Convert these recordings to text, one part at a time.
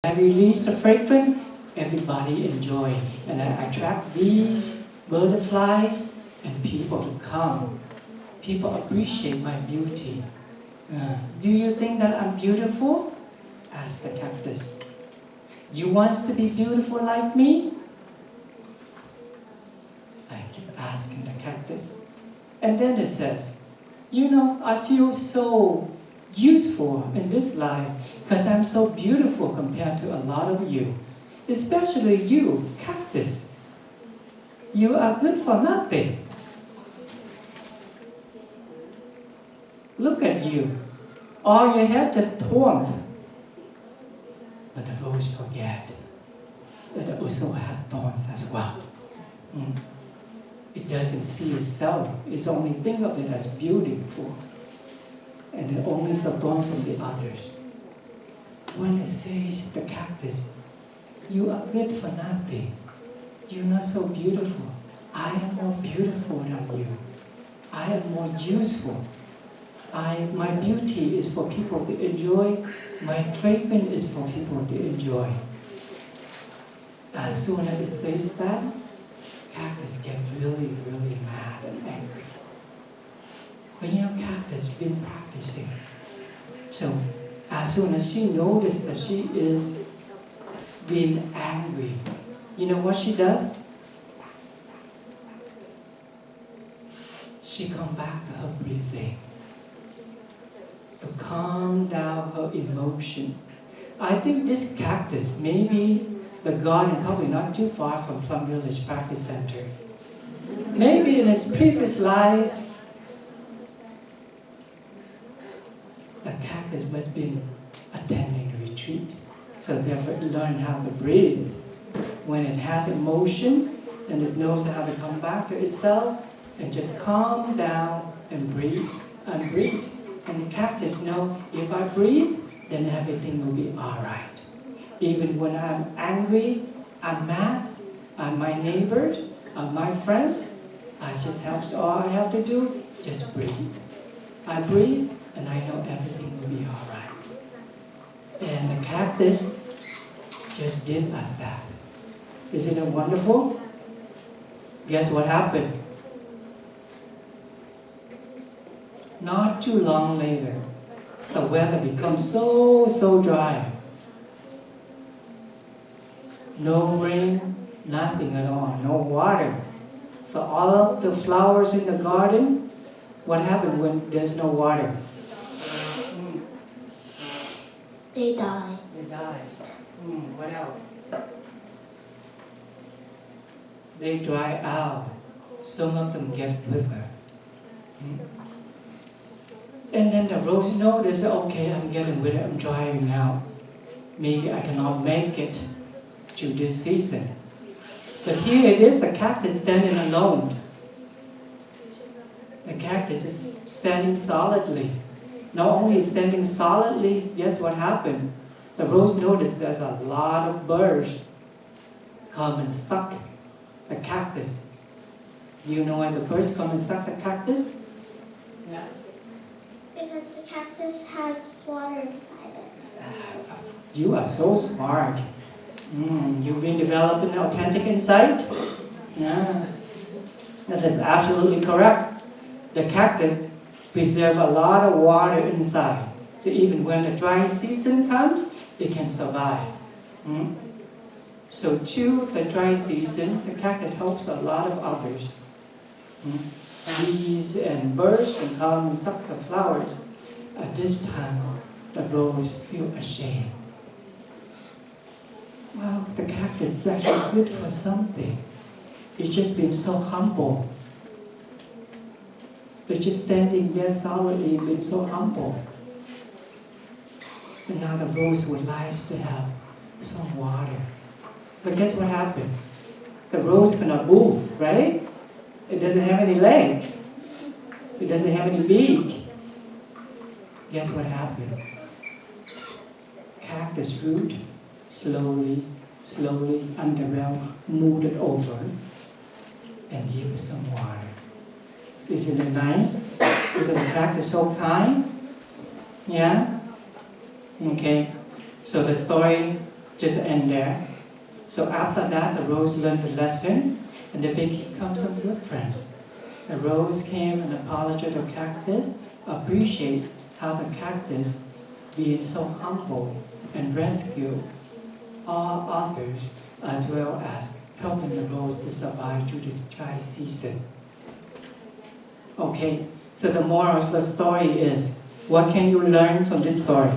I release the fragrance, everybody enjoy. And I attract bees, butterflies, and people to come. People appreciate my beauty. Do you think that I'm beautiful? Asked the cactus. You want to be beautiful like me? I keep asking the cactus. And then it says, I feel so useful in this life because I'm so beautiful compared to a lot of you. Especially you, cactus. You are good for nothing. Look at you. All you have is thorns. But the rose forget that it also has thorns as well. It doesn't see itself. It's only think of it as beautiful. And it only sees the thorns of the others. When it says the cactus, you are good for nothing. You're not so beautiful. I am more beautiful than you. I am more useful. My beauty is for people to enjoy. My fragrance is for people to enjoy. As soon as it says that, cactus get really, really mad and angry. But cactus been practicing. So as soon as she noticed that she is being angry, you know what she does? She come back to her breathing to calm down her emotion. I think this cactus, maybe the garden probably not too far from Plum Village Practice Center. Maybe in his previous life, the cactus must have been attending the retreat. So therefore it learned how to breathe. When it has emotion, then it knows how to come back to itself and just calm down and breathe and breathe. And the cactus knows if I breathe, then everything will be all right. Even when I'm angry, I'm mad, my neighbors, my friends, all I have to do, just breathe. I breathe, and I know everything will be all right. And the cactus just did us that. Isn't it wonderful? Guess what happened? Not too long later, the weather becomes so dry. No rain, nothing at all, no water. So all of the flowers in the garden, what happened when there's no water? They die. They die. What else? They dry out. Some of them get wither. And then the rose notices, okay, I'm getting withered, I'm drying out. Maybe I cannot make it to this season. But here it is, the cactus standing alone. The cactus is standing solidly. Not only is standing solidly, guess what happened? The rose noticed there's a lot of birds come and suck the cactus. You know why the birds come and suck the cactus? Yeah. Because the cactus has water inside it. You are so smart. You've been developing authentic insight? Yeah. That is absolutely correct. The cactus preserves a lot of water inside. So even when the dry season comes, it can survive. So through the dry season, the cactus helps a lot of others. Bees and birds can come and suck the flowers. At this time, the rose feel ashamed. Well, the cactus is actually good for something. It's just been so humble. It's just standing there solidly, being so humble. And now the rose would like to have some water. But guess what happened? The rose cannot move, right? It doesn't have any legs. It doesn't have any beak. Guess what happened? Cactus root slowly underground moved it over and give it some water. Isn't it nice? Isn't the cactus so kind? Yeah? Okay. So the story just end there. So after that, the rose learned the lesson, and they become some good friends. The rose came and apologized to the cactus, appreciate how the cactus being so humble and rescue all others, as well as helping the rose to survive through this dry season. Okay, so the moral of the story is, what can you learn from this story?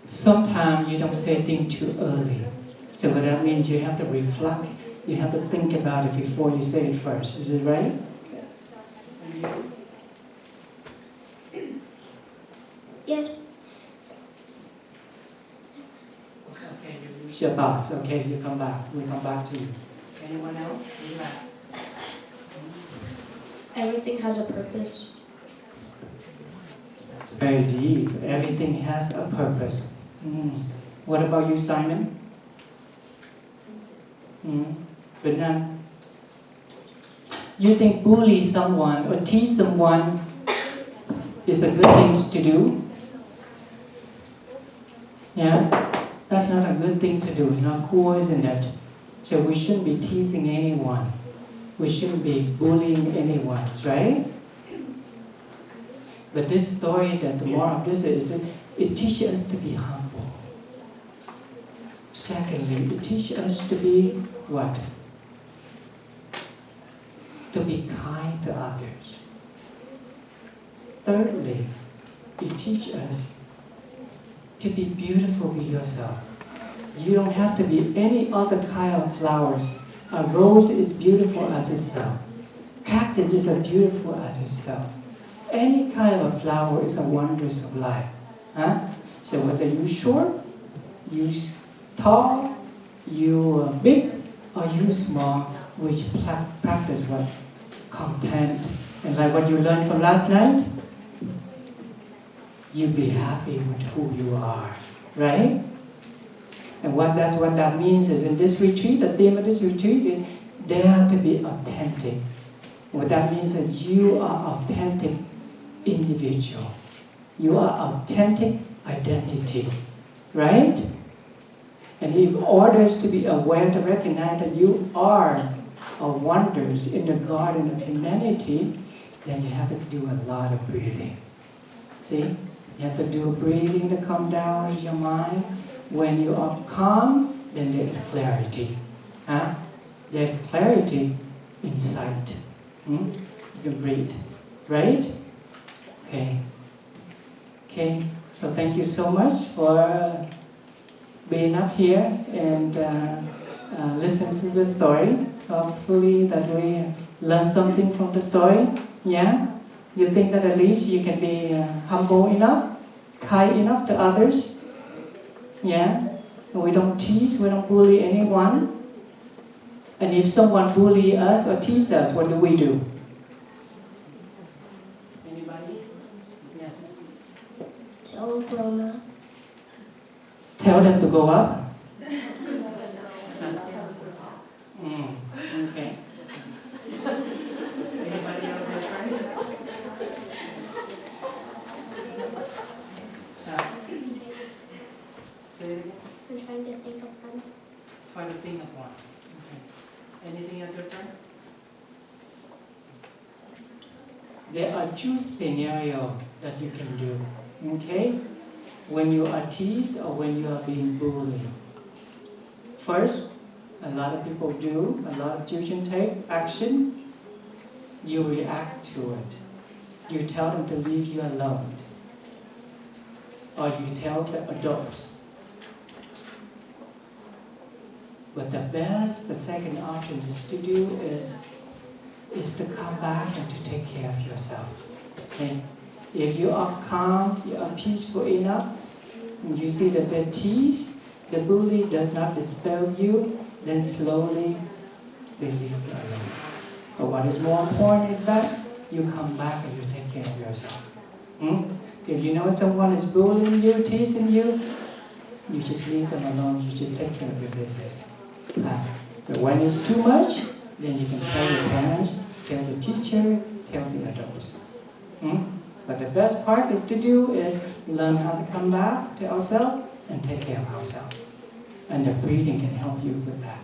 Sometimes you don't say things too early. So what that means, you have to reflect, you have to think about it before you say it first. Is it right? Yes. Okay, you lose your thoughts. Okay, you come back. We'll come back to you. Anyone else? You back. Everything has a purpose. Very deep. Everything has a purpose. What about you, Simon? Bernard? You think bully someone or tease someone is a good thing to do? Yeah? That's not a good thing to do. It's not cool, isn't it? So we shouldn't be teasing anyone. We shouldn't be bullying anyone, right? But this story, that the moral of this is that it teaches us to be humble. Secondly, it teaches us to be what? To be kind to others. Thirdly, it teaches us to be beautiful with yourself. You don't have to be any other kind of flowers. A rose is beautiful as itself. Cactus is as beautiful as itself. Any kind of flower is a wondrous of life. Huh? So whether you short, you tall, you big, or you small, which practice what? Content. And like what you learned from last night, you be happy with who you are. Right? And that's what that means is in this retreat, the theme of this retreat is dare to be authentic. What that means is you are authentic individual. You are authentic identity. Right? And in order to be aware, to recognize that you are a wonders in the garden of humanity, then you have to do a lot of breathing. See? You have to do breathing to come down your mind. When you are calm, then there's clarity. Huh? There's clarity in sight. You can breathe. Right? Okay. Okay. So thank you so much for being up here and listen to the story. Hopefully that we learn something from the story. Yeah? You think that at least you can be humble enough, kind enough to others. Yeah? We don't tease, we don't bully anyone. And if someone bully us or tease us, what do we do? Anybody? Yes. Tell Corona. Tell them to go up? Okay. Anybody else have time? Say it again. I'm trying to think of one. Try to think of one. Okay. Anything else different? There are two scenarios that you can do. Okay? When you are teased or when you are being bullied. First, a lot of people do, a lot of children take action. You react to it. You tell them to leave you alone. Or you tell the adults. But the second option is to do is to come back and to take care of yourself. Okay? If you are calm, you are peaceful enough, and you see that the tease, the bully does not disturb you, then slowly they leave you alone. But what is more important is that you come back and you take care of yourself. If you know someone is bullying you, teasing you, you just leave them alone, you just take care of your business. But when it's too much, then you can tell your parents, tell the teacher, tell the adults. But the best part is to do is learn how to come back to ourselves and take care of ourselves. And the breathing can help you with that.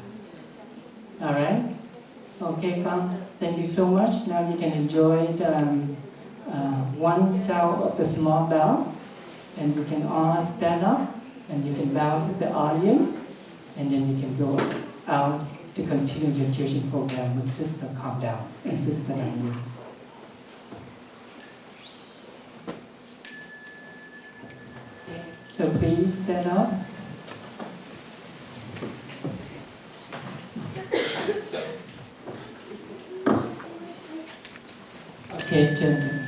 All right? Okay, come. Thank you so much. Now you can enjoy the, one sound of the small bell. And you can all stand up and you can bow to the audience. And then you can go out to continue your teaching program with Sister Calm Down and Sister Naomi. So please stand up. Okay, gentlemen.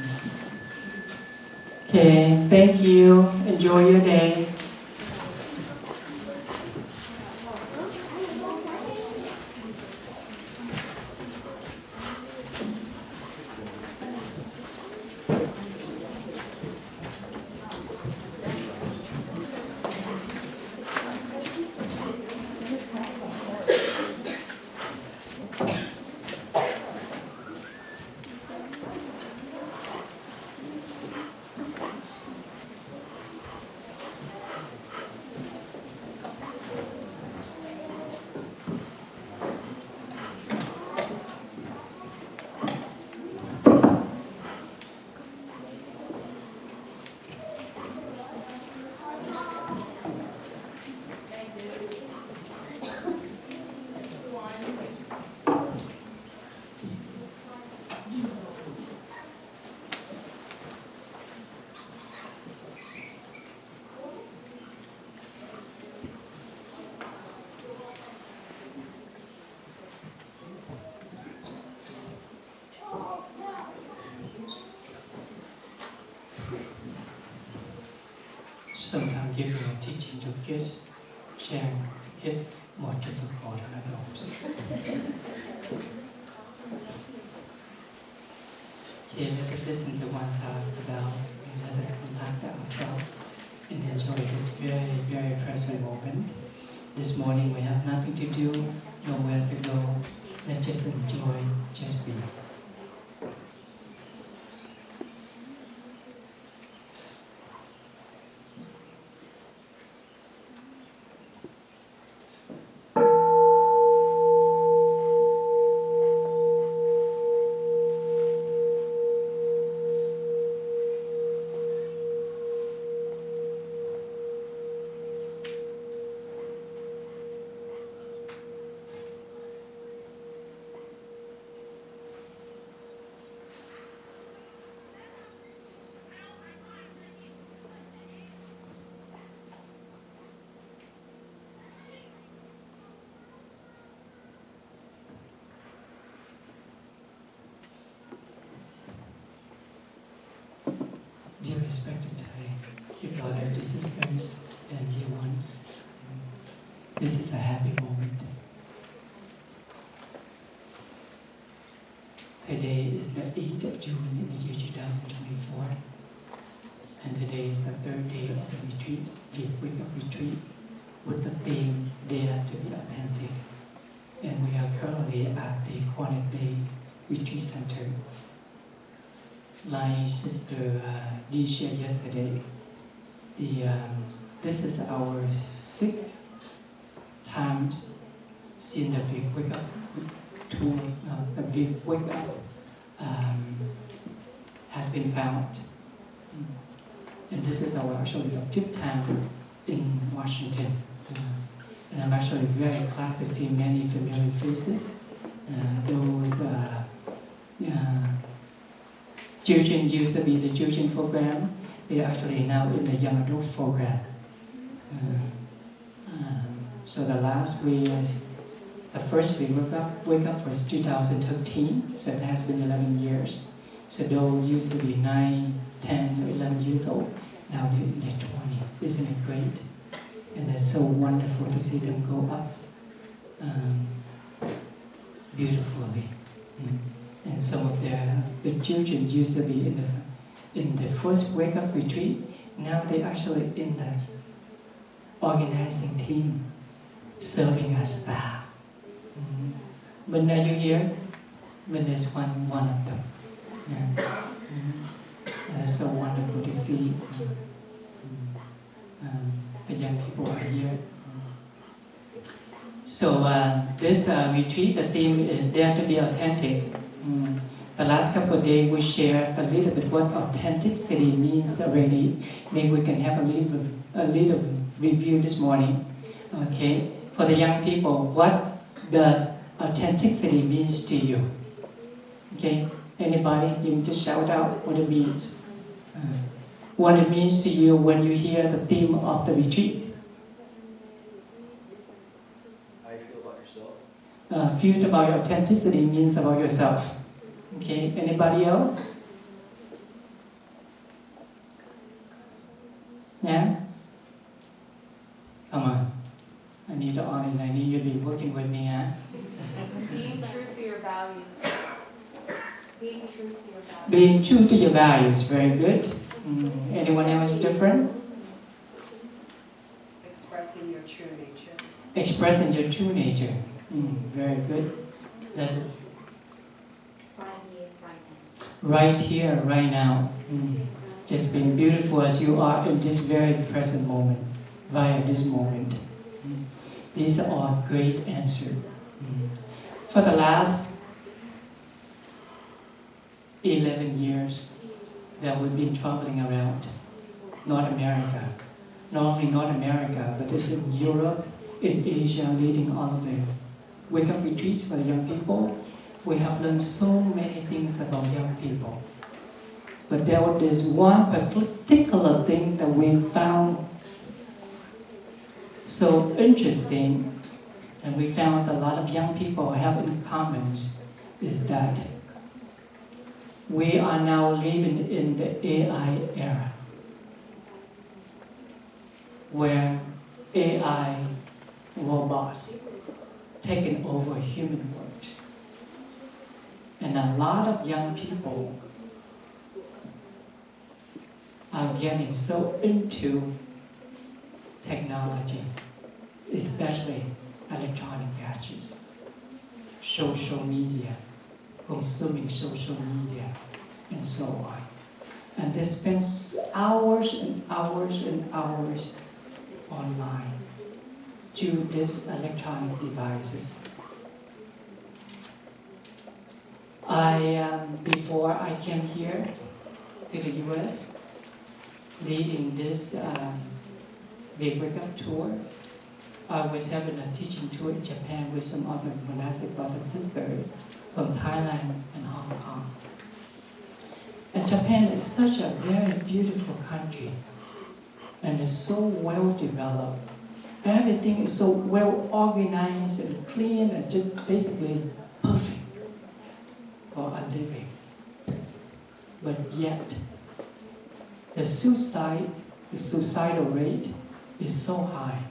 Okay, thank you. Enjoy your day. Sometimes giving a teaching to kids, sharing with kids, more difficult than adults. Okay, let us listen to one sound about and let us come back to ourselves and enjoy this very, very present moment. This morning we have nothing to do, nowhere to go. Let's just enjoy, just be. Dear respected Thai, your daughter, this is Eris and dear ones. This is a happy moment. Today is the 8th of June in the year 2024. And today is the third day of the retreat, Viet week of retreat, with the theme, Dare to be Authentic. And we are currently at the Cornet Retreat Center. Like Sister Dee shared yesterday, this is our 6th time since the Viet Wake Up tour, the Viet Wake Up has been found. And this is our actually the 5th time in Washington. And I'm actually very glad to see many familiar faces. Those children used to be in the children program. They are actually now in the young adult program. So the first wake up was 2013, so it has been 11 years. So those used to be 9, 10, or 11 years old. Now they're in their 20s. Isn't it great? And it's so wonderful to see them go up beautifully. And some of the children used to be in the first wake up retreat. Now they're actually in the organizing team, serving as staff. When are you here? When there's one of them. Yeah. And it's so wonderful to see the young people are here. So this retreat, the theme is Dare to be Authentic. The last couple of days we shared a little bit what authenticity means already. Maybe we can have a little review this morning. Okay, for the young people, what does authenticity means to you? Okay, anybody? You can just shout out what it means. What it means to you when you hear the theme of the retreat. How you feel about yourself? Feel about your authenticity means about yourself. Okay, anybody else? Yeah? Come on. I need the audience. I need you to be working with me, huh? Being true to your values. Being true to your values. Being true to your values. Very good. Anyone else different? Expressing your true nature. Expressing your true nature. Very good. That's it. Right here, right now. Just being beautiful as you are in this very present moment, right at this moment. These are all great answers. For the last 11 years that we've been traveling around North America. Not only North America, but it's in Europe, in Asia, leading all of them. Wake-up retreats for the young people. We have learned so many things about young people. But there was one particular thing that we found so interesting, and we found a lot of young people have in common, is that we are now living in the AI era, where AI robots taking over human works. And a lot of young people are getting so into technology, especially electronic gadgets, social media, consuming social media, and so on. And they spend hours and hours and hours online to these electronic devices. Before I came here to the US, leading this Viet Wake-up tour, I was having a teaching tour in Japan with some other monastic brothers and sisters from Thailand and Hong Kong. And Japan is such a very beautiful country, and it's so well developed. Everything is so well organized and clean and just basically perfect for a living. But yet, the suicidal rate is so high.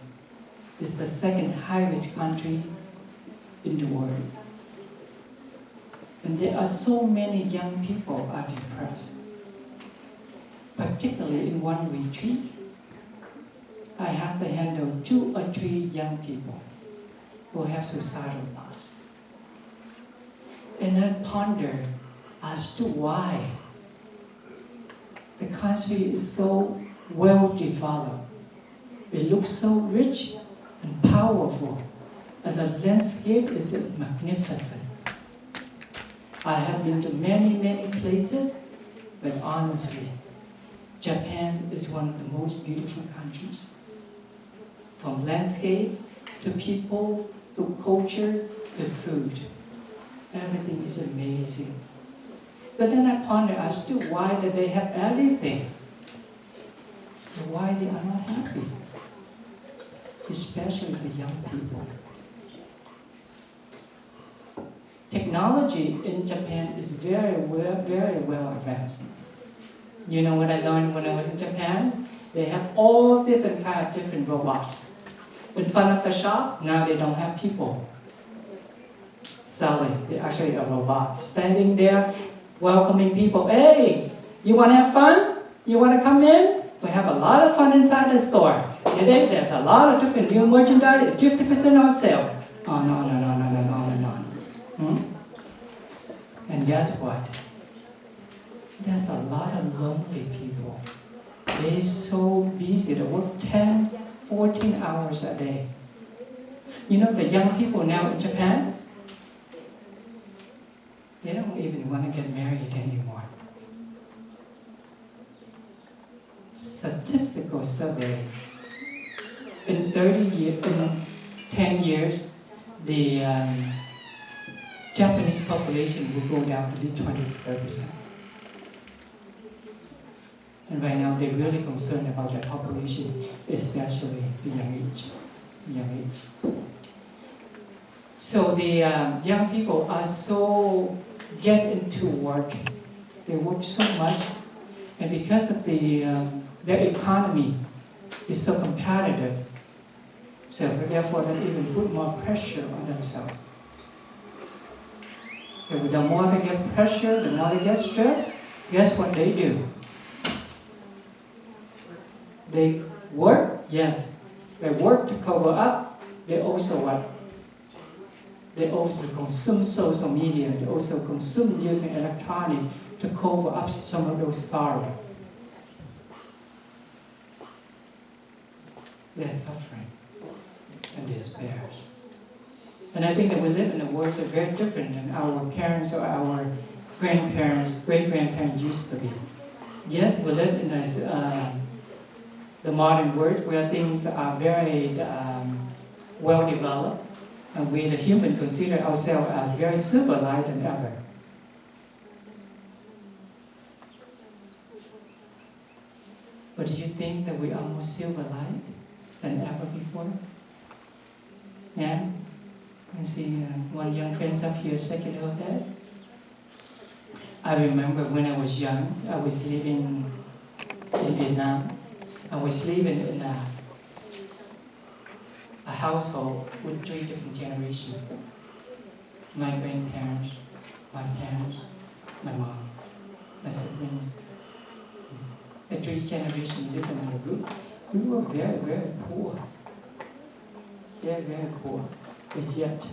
It's the second highest country in the world. And there are so many young people are depressed. Particularly in one retreat, I have to handle 2 or 3 young people who have suicidal thoughts. And I ponder as to why the country is so well developed. It looks so rich and powerful, and the landscape is magnificent. I have been to many, many places, but honestly, Japan is one of the most beautiful countries. From landscape to people to culture to food, everything is amazing. But then I ponder as to why that they have everything, and why they are not happy, especially the young people. Technology in Japan is very well advanced. You know what I learned when I was in Japan? They have all different kinds of different robots. In front of the shop, now they don't have people selling. They're actually a robot standing there, welcoming people. Hey, you want to have fun? You want to come in? We have a lot of fun inside the store. Today, there's a lot of different new merchandise, 50% on sale. Oh, no. And guess what? there's a lot of lonely people. They're so busy, they work 10, 14 hours a day. You know, the young people now in Japan, they don't even want to get married anymore. Statistical survey, in 10 years, the Japanese population will go down to 20-30%. And right now, they're really concerned about the population, especially the young age. So the young people are so get into work. They work so much, and because of their economy is so competitive, so therefore they even put more pressure on themselves. So the more they get pressure, the more they get stressed, guess what they do? They work, yes, they work to cover up. They also what? They also consume social media. They also consume using electronic to cover up some of those sorrow. They're suffering and despair. And I think that we live in a world that's very different than our parents or our grandparents, great-grandparents used to be. Yes, we live in the modern world where things are very well developed, and we, the human, consider ourselves as very civilized than ever. But do you think that we are more civilized than ever before? Yeah? I see one young friend up here shaking her head. I remember when I was young, I was living in Vietnam. I was living in a household with 3 different generations. My grandparents, my parents, my mom, my siblings. The 3 generations living in a group. We were very, very poor. Very, very poor. But yet,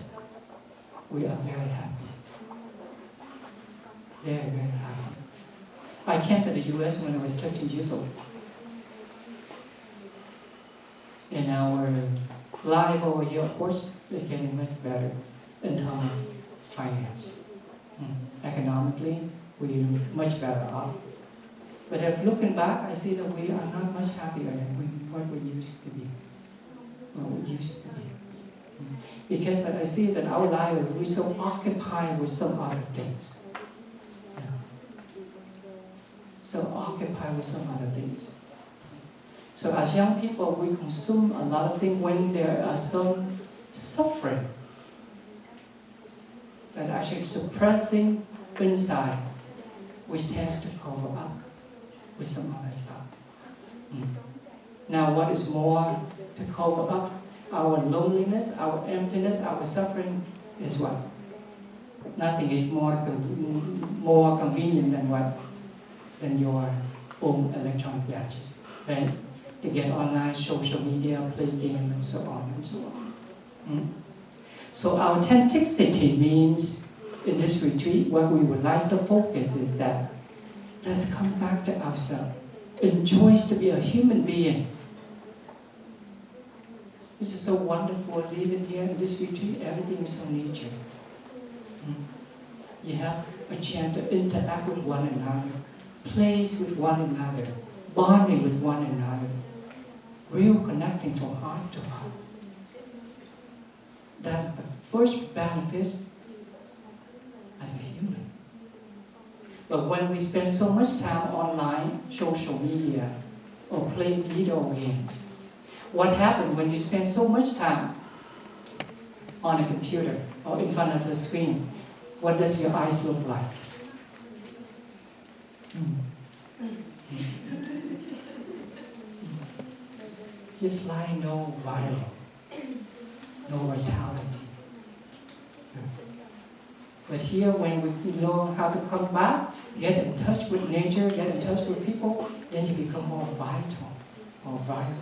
we are very happy. Very, very happy. I came to the US when I was 13 years old. And our life over here, of course, is getting much better in terms of finance. Economically, we're much better off. But if looking back, I see that we are not much happier than what we used to be. Because I see that our life, we're so occupied with some other things. So occupied with some other things. So as young people, we consume a lot of things when there are some suffering that actually suppressing inside, which tends to cover up with some other stuff. Now, what is more to cover up our loneliness, our emptiness, our suffering is what? Nothing is more convenient than what? Than your own electronic gadgets, right? To get online, social media, play games, and so on and so on. So authenticity means, in this retreat, what we would like to focus is that let's come back to ourselves. Enjoy to be a human being. This is so wonderful living here in this retreat. Everything is so nature. You have a chance to interact with one another, plays with one another, bonding with one another, real connecting from heart to heart. That's the first benefit as a human. But when we spend so much time online, social media, or playing video games, what happens when you spend so much time on a computer or in front of the screen? What does your eyes look like? Just like no vital, no vitality. But here, when we know how to come back, get in touch with nature, get in touch with people, then you become more vital, more vital.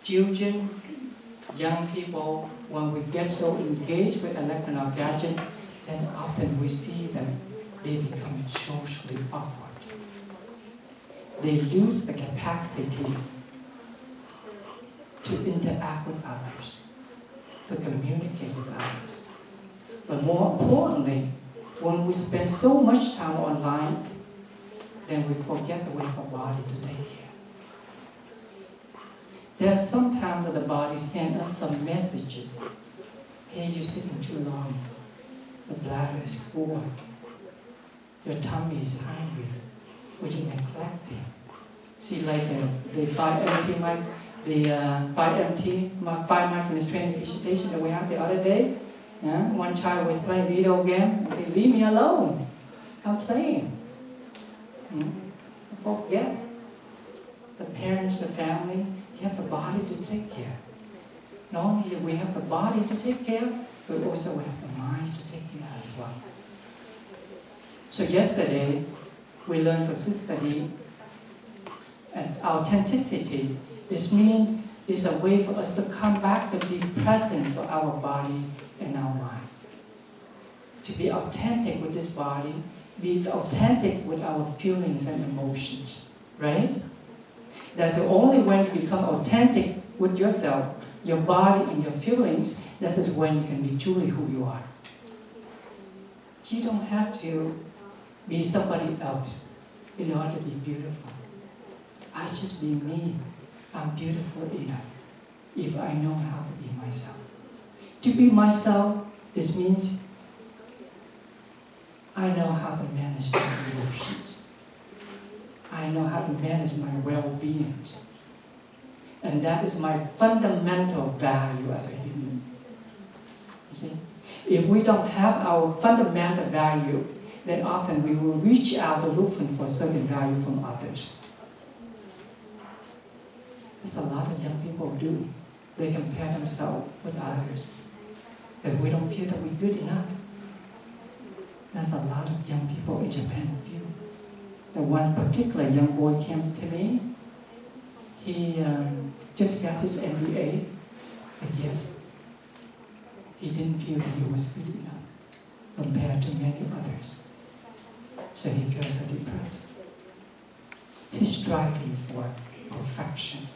Children, young people, when we get so engaged with electronic gadgets, then often we see that they become socially awkward. They lose the capacity to interact with others, to communicate with others. But more importantly, when we spend so much time online, then we forget the way of our body to take care. There are some times that the body sends us some messages. Hey, you're sitting too long. The bladder is full. Your tummy is hungry. Or you neglecting. See, like the 5MT, the 5 mindfulness training presentation that we had the other day. One child was playing video game. Okay, leave me alone. I'm playing. Forget. The parents, the family, you have the body to take care. Not only do we have the body to take care, but also we have the mind to take care as well. So yesterday, we learned from Sister Lee, and authenticity is a way for us to come back to be present for our body and our mind. To be authentic with this body, be authentic with our feelings and emotions, right? That's only when you become authentic with yourself, your body and your feelings, that is when you can be truly who you are. You don't have to be somebody else in order to be beautiful. I just be me. I'm beautiful enough if I know how to be myself. To be myself, this means I know how to manage my emotions. I know how to manage my well-being. And that is my fundamental value as a human. You see? If we don't have our fundamental value, then often we will reach out looking for certain value from others. That's a lot of young people do. They compare themselves with others. That we don't feel that we're good enough. That's a lot of young people in Japan feel. The one particular young boy came to me. He just got his MBA, but yes, he didn't feel that he was good enough compared to many others. So he feels so depressed. He's striving for perfection.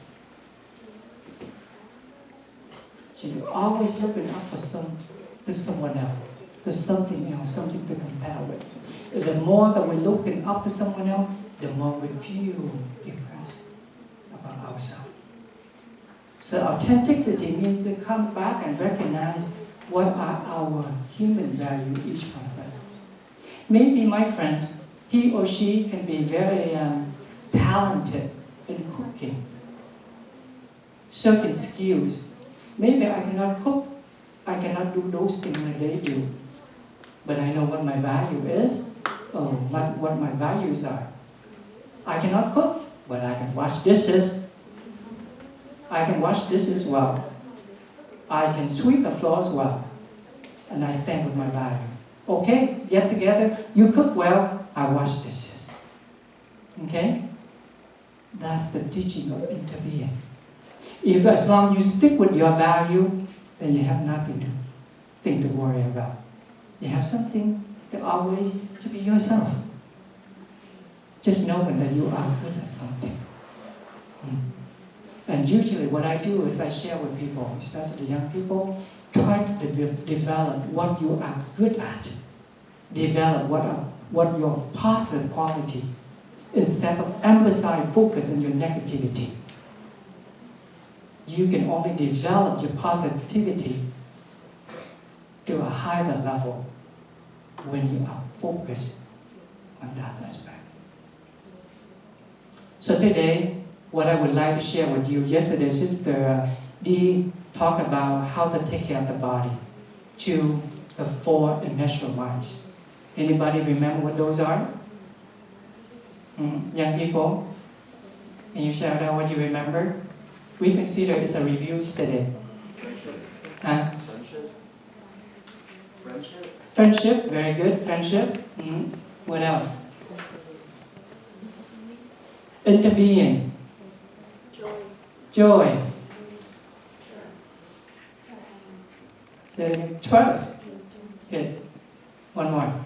So you're always looking up for someone else, for something else, something to compare with. The more that we're looking up to someone else, the more we feel depressed about ourselves. So authenticity means to come back and recognize what are our human value, each one of us. Maybe my friends, he or she can be very talented in cooking, certain skills. Maybe I cannot cook, I cannot do those things that they do. But I know what my value is, or what my values are. I cannot cook, but I can wash dishes. I can wash dishes well. I can sweep the floors well. And I stand with my value. Okay, get together, you cook well, I wash dishes. Okay? That's the teaching of interbeing. If as long as you stick with your value, then you have nothing to worry about. You have something to always to be yourself. Just knowing that you are good at something. And usually what I do is I share with people, especially young people, try to develop what you are good at. Develop what your positive quality, instead of emphasize focus on your negativity. You can only develop your positivity to a higher level when you are focused on that aspect. So today, what I would like to share with you, yesterday Sister Dee talked about how to take care of the body to the 4 immeasurable minds. Anybody remember what those are? Young people, can you shout out what you remember? We consider it's a review today. Friendship, very good. Friendship. What else? Interbeing. Joy. Trust. Good. One more.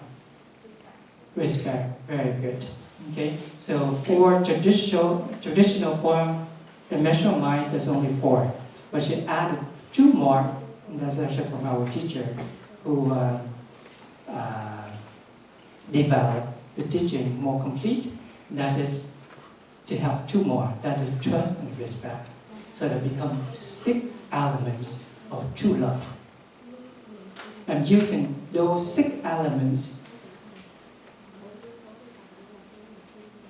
Respect. Very good. Okay. So for traditional form and measure of mind, there's only 4. But she added 2 more. And that's actually from our teacher who developed the teaching more complete. That is to have 2 more. That is trust and respect. So there become 6 elements of true love. I'm using those 6 elements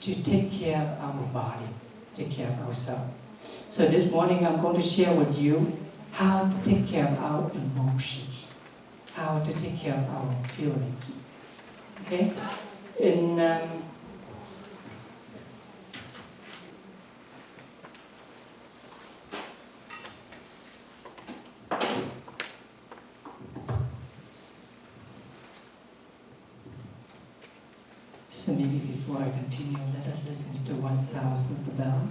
to take care of our body, take care of ourselves. So this morning I'm going to share with you how to take care of our emotions, how to take care of our feelings. Okay? So maybe before I continue, let us listen to one sound of the bell.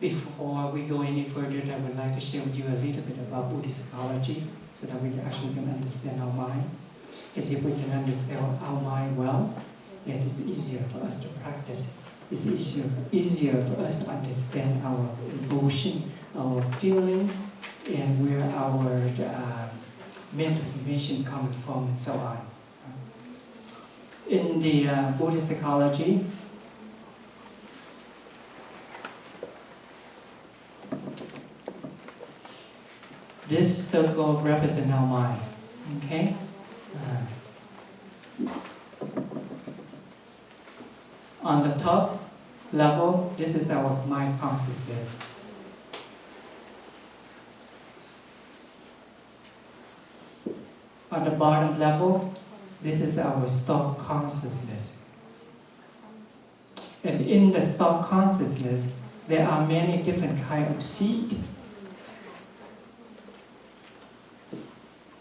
Before we go any further, I would like to share with you a little bit about Buddhist psychology so that we actually can understand our mind. Because if we can understand our mind well, then it's easier for us to practice. It's easier for us to understand our emotion, our feelings, and where our mental information coming from and so on. In the Buddhist psychology, this circle represents our mind. Okay? On the top level, this is our mind consciousness. On the bottom level, this is our stock consciousness. And in the stock consciousness, there are many different kinds of seeds.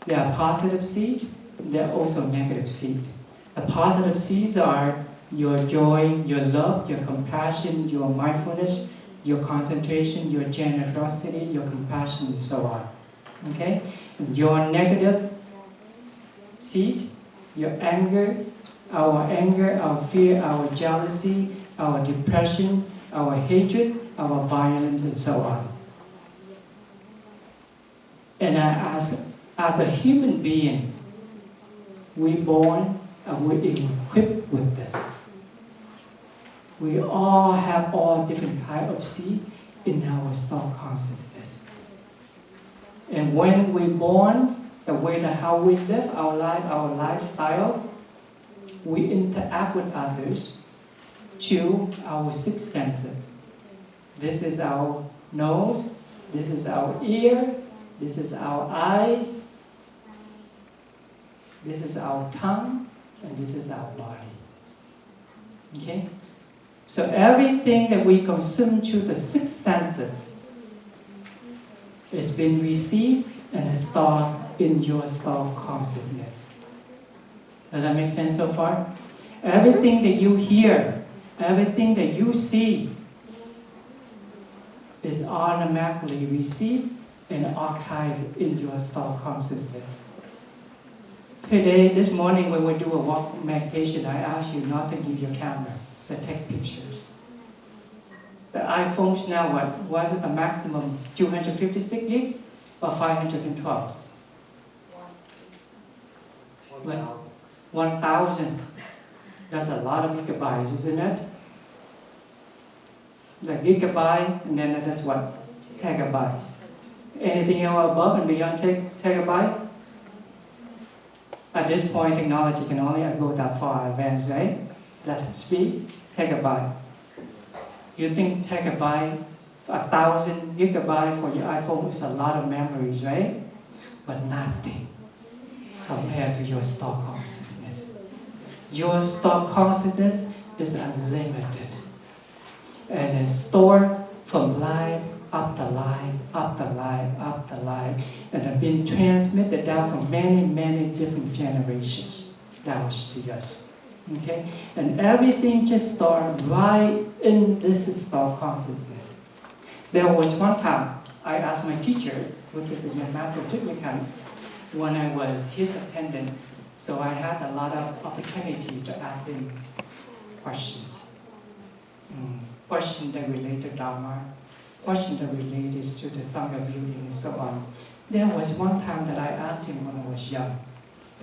There are positive seeds, there are also negative seeds. The positive seeds are your joy, your love, your compassion, your mindfulness, your concentration, your generosity, your compassion, and so on. Okay? And your negative seed, your anger, our fear, our jealousy, our depression, our hatred, our violence, and so on. And as a human being, we're born and we're equipped with this. We all have all different kinds of seed in our stock consciousness. And when we're born, the way that how we live our life, our lifestyle, we interact with others through our 6 senses. This is our nose, this is our ear, this is our eyes, this is our tongue, and this is our body. Okay? So everything that we consume through the 6 senses is been received and stored in your stock consciousness. Does that make sense so far? Everything that you hear, everything that you see is automatically received and archived in your stock consciousness. Today, this morning when we do a walk meditation, I ask you not to use your camera, but take pictures. The iPhones now, what was it, a maximum 256 gig or 512? 1,000. That's a lot of gigabytes, isn't it? The gigabyte, and then that's what? Terabyte. Anything else above and beyond terabyte? At this point, technology can only go that far advanced, right? That speed, terabyte. You think terabyte, 1,000 gigabyte for your iPhone is a lot of memories, right? But nothing compared to your stock consciousness. Your stock consciousness is unlimited and is stored from life after life after life after life, and have been transmitted down from many, many different generations down to us. Okay? And everything just stored right in this stock consciousness. There was one time I asked my teacher, which is the Master Technical, when I was his attendant, so I had a lot of opportunities to ask him questions. Questions that relate to Dharma, questions that related to the Sangha building and so on. There was one time that I asked him when I was young,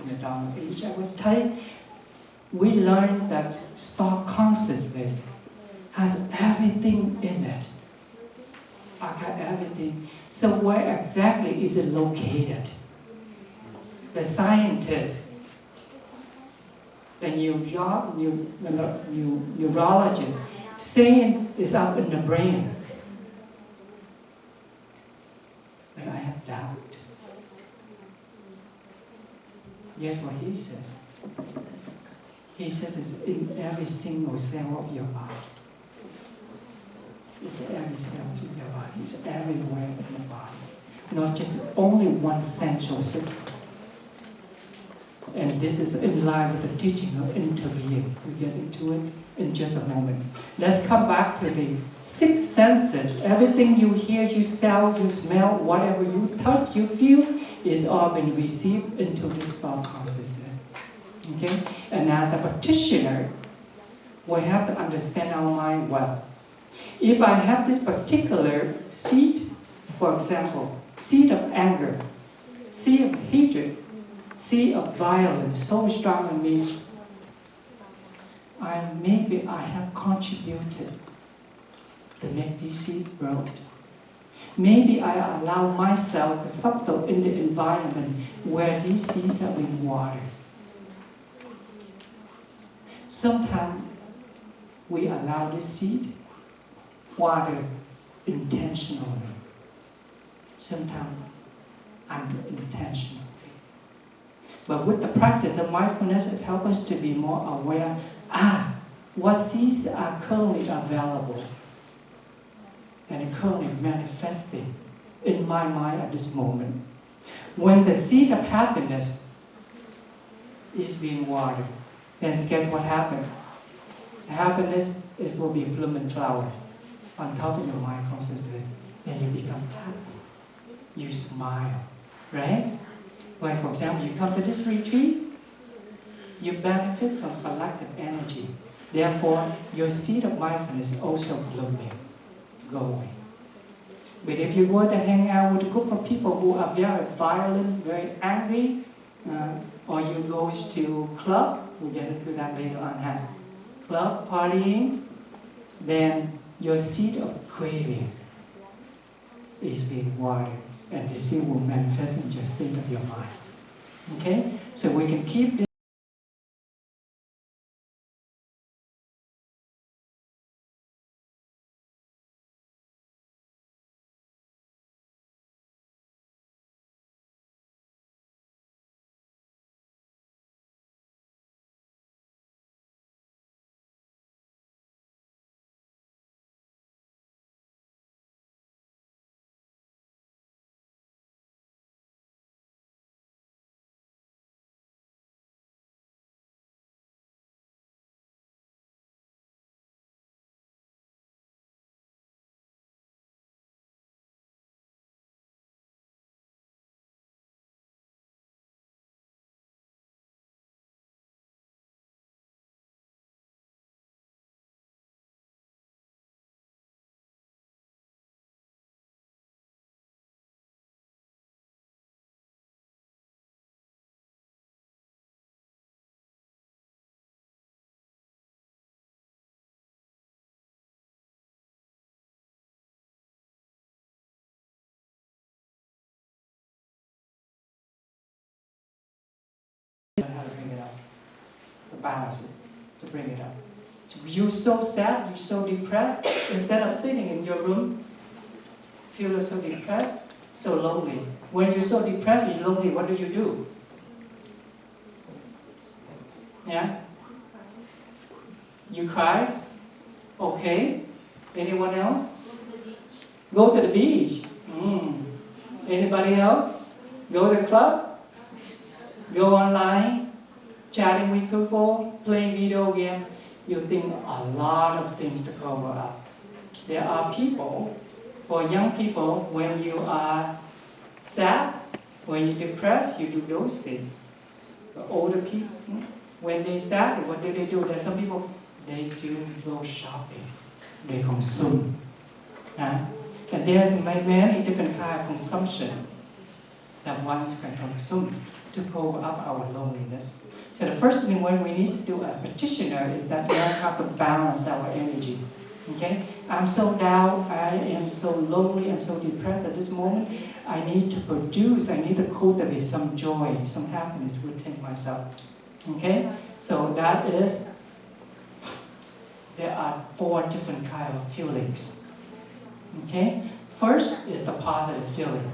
in the Dharma age, I was telling, we learned that stock consciousness has everything in it. I got everything. So where exactly is it located? The scientists, the neurologist, saying it's up in the brain. But I have doubt. Guess what he says? He says it's in every single cell of your body. It's every cell in your body. It's everywhere in your body. Not just only one central system. And this is in line with the teaching of interbeing. We'll get into it in just a moment. Let's come back to the six senses. Everything you hear, you smell, you smell, whatever you touch, you feel, is all been received into this thought consciousness. Okay? And as a practitioner, we have to understand our mind well. If I have this particular seed, for example, seed of anger, seed of hatred, seed of violence so strong in me, maybe I have contributed to make this seed grow. Maybe I allow myself to subtle in the environment where these seeds have been watered. Sometimes we allow the seed water intentionally. Sometimes unintentionally. But with the practice of mindfulness, it helps us to be more aware, what seeds are currently available and currently manifesting in my mind at this moment. When the seed of happiness is being watered, then guess what happens? Happiness, it will be blooming flower on top of your mind consciousness, and you become happy. You smile, right? Like, for example, you come to this retreat, you benefit from collective energy. Therefore, your seed of mindfulness is also blooming, going. But if you go to hang out with a group of people who are very violent, very angry, or you go to club, we'll get into that later on, club, partying, then your seed of craving is being watered. And the seed will manifest in your state of your mind. Okay? So we can keep this. How to bring it up, to balance it, to bring it up. You're so sad, you're so depressed, instead of sitting in your room, feel so depressed, so lonely. When you're so depressed and lonely, what do? Yeah? You cry? Okay. Anyone else? Go to the beach. Anybody else? Go to the club? Go online? Chatting with people? Playing video games? You think a lot of things to cover up. There are people, for young people, when you are sad, when you're depressed, you do those things. But older people, when they're sad, what do? There's some people, they do go shopping. They consume. And there's many different kinds of consumption that one can consume to cover up our loneliness. So the first thing what we need to do as practitioner is that we have to balance our energy. Okay? I'm so down, I am so lonely, I'm so depressed at this moment. I need to produce, I need to cultivate some joy, some happiness within myself. Okay? So that is, there are 4 different kinds of feelings. Okay? First is the positive feeling.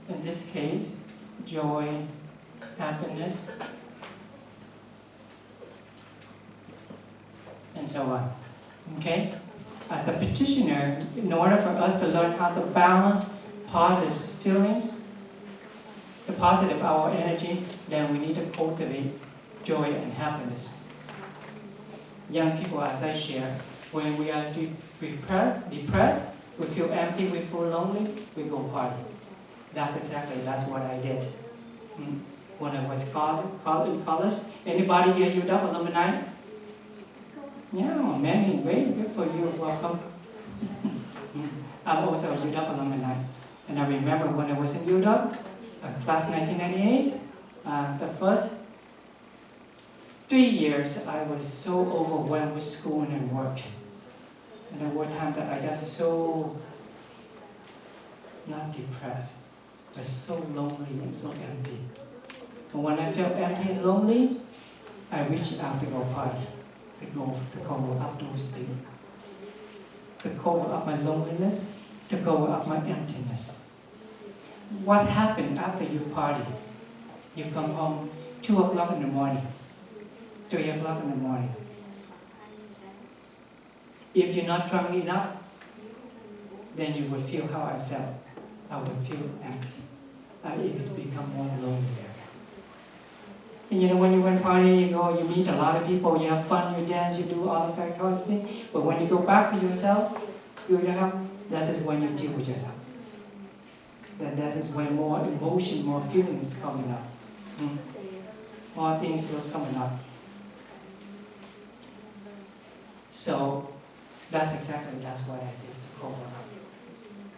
In this case, joy, happiness, and so on. Okay? As a practitioner, in order for us to learn how to balance positive feelings, the positive our energy, then we need to cultivate joy and happiness. Young people, as I share, when we are depressed, we feel empty, we feel lonely, we go party. That's what I did. When I was in college. Anybody here UW alumni? Yeah, many. Great, good for you. Welcome. I'm also a UW alumni. And I remember when I was in UW, class 1998, the first 3 years I was so overwhelmed with school and work. And there were times that I got so, not depressed, but so lonely and so empty. And when I felt empty and lonely, I reached out to go party, to cover up those things, to cover up my loneliness, to cover up my emptiness. What happened after you party? You come home 2 o'clock in the morning, 3 o'clock in the morning. If you're not drunk enough, then you will feel how I felt. I would feel empty. I even become more lonely there. And when you went partying, you meet a lot of people, you have fun, you dance, you do all of that kind of thing. But when you go back to yourself, that is when you deal with yourself. That is when more emotion, more feelings coming up. More things will coming up. So that's what I did to cover up.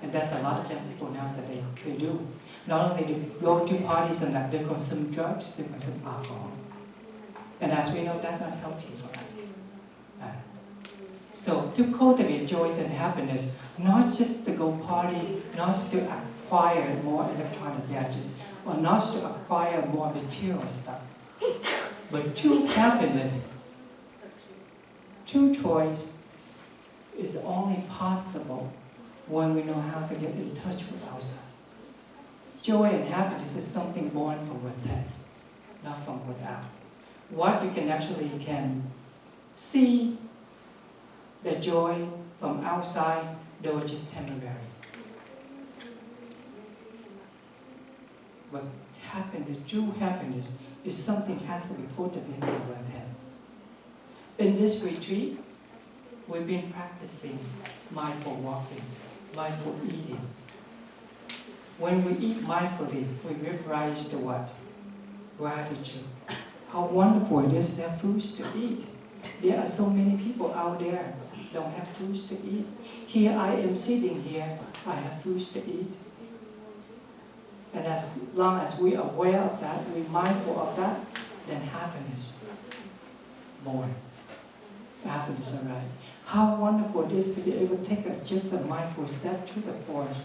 And that's a lot of young people now that they do. Not only they go to parties and that they consume drugs, they consume alcohol. And as we know, that's not healthy for us. So to cultivate joy and happiness, not just to go party, not just to acquire more electronic gadgets, or not just to acquire more material stuff, but true happiness, true joy is only possible when we know how to get in touch with ourselves. Joy and happiness is something born from within, not from without. What you can see the joy from outside, though it's just temporary. But happiness, true happiness, is something that has to be cultivated from within. In this retreat, we've been practicing mindful walking, mindful eating. When we eat mindfully, we give rise to what? Gratitude. How wonderful it is to have foods to eat. There are so many people out there who don't have foods to eat. Here I am sitting here, I have foods to eat. And as long as we are aware of that, we're mindful of that, then happiness born. Happiness arrives. How wonderful it is to be able to take just a mindful step through the forest.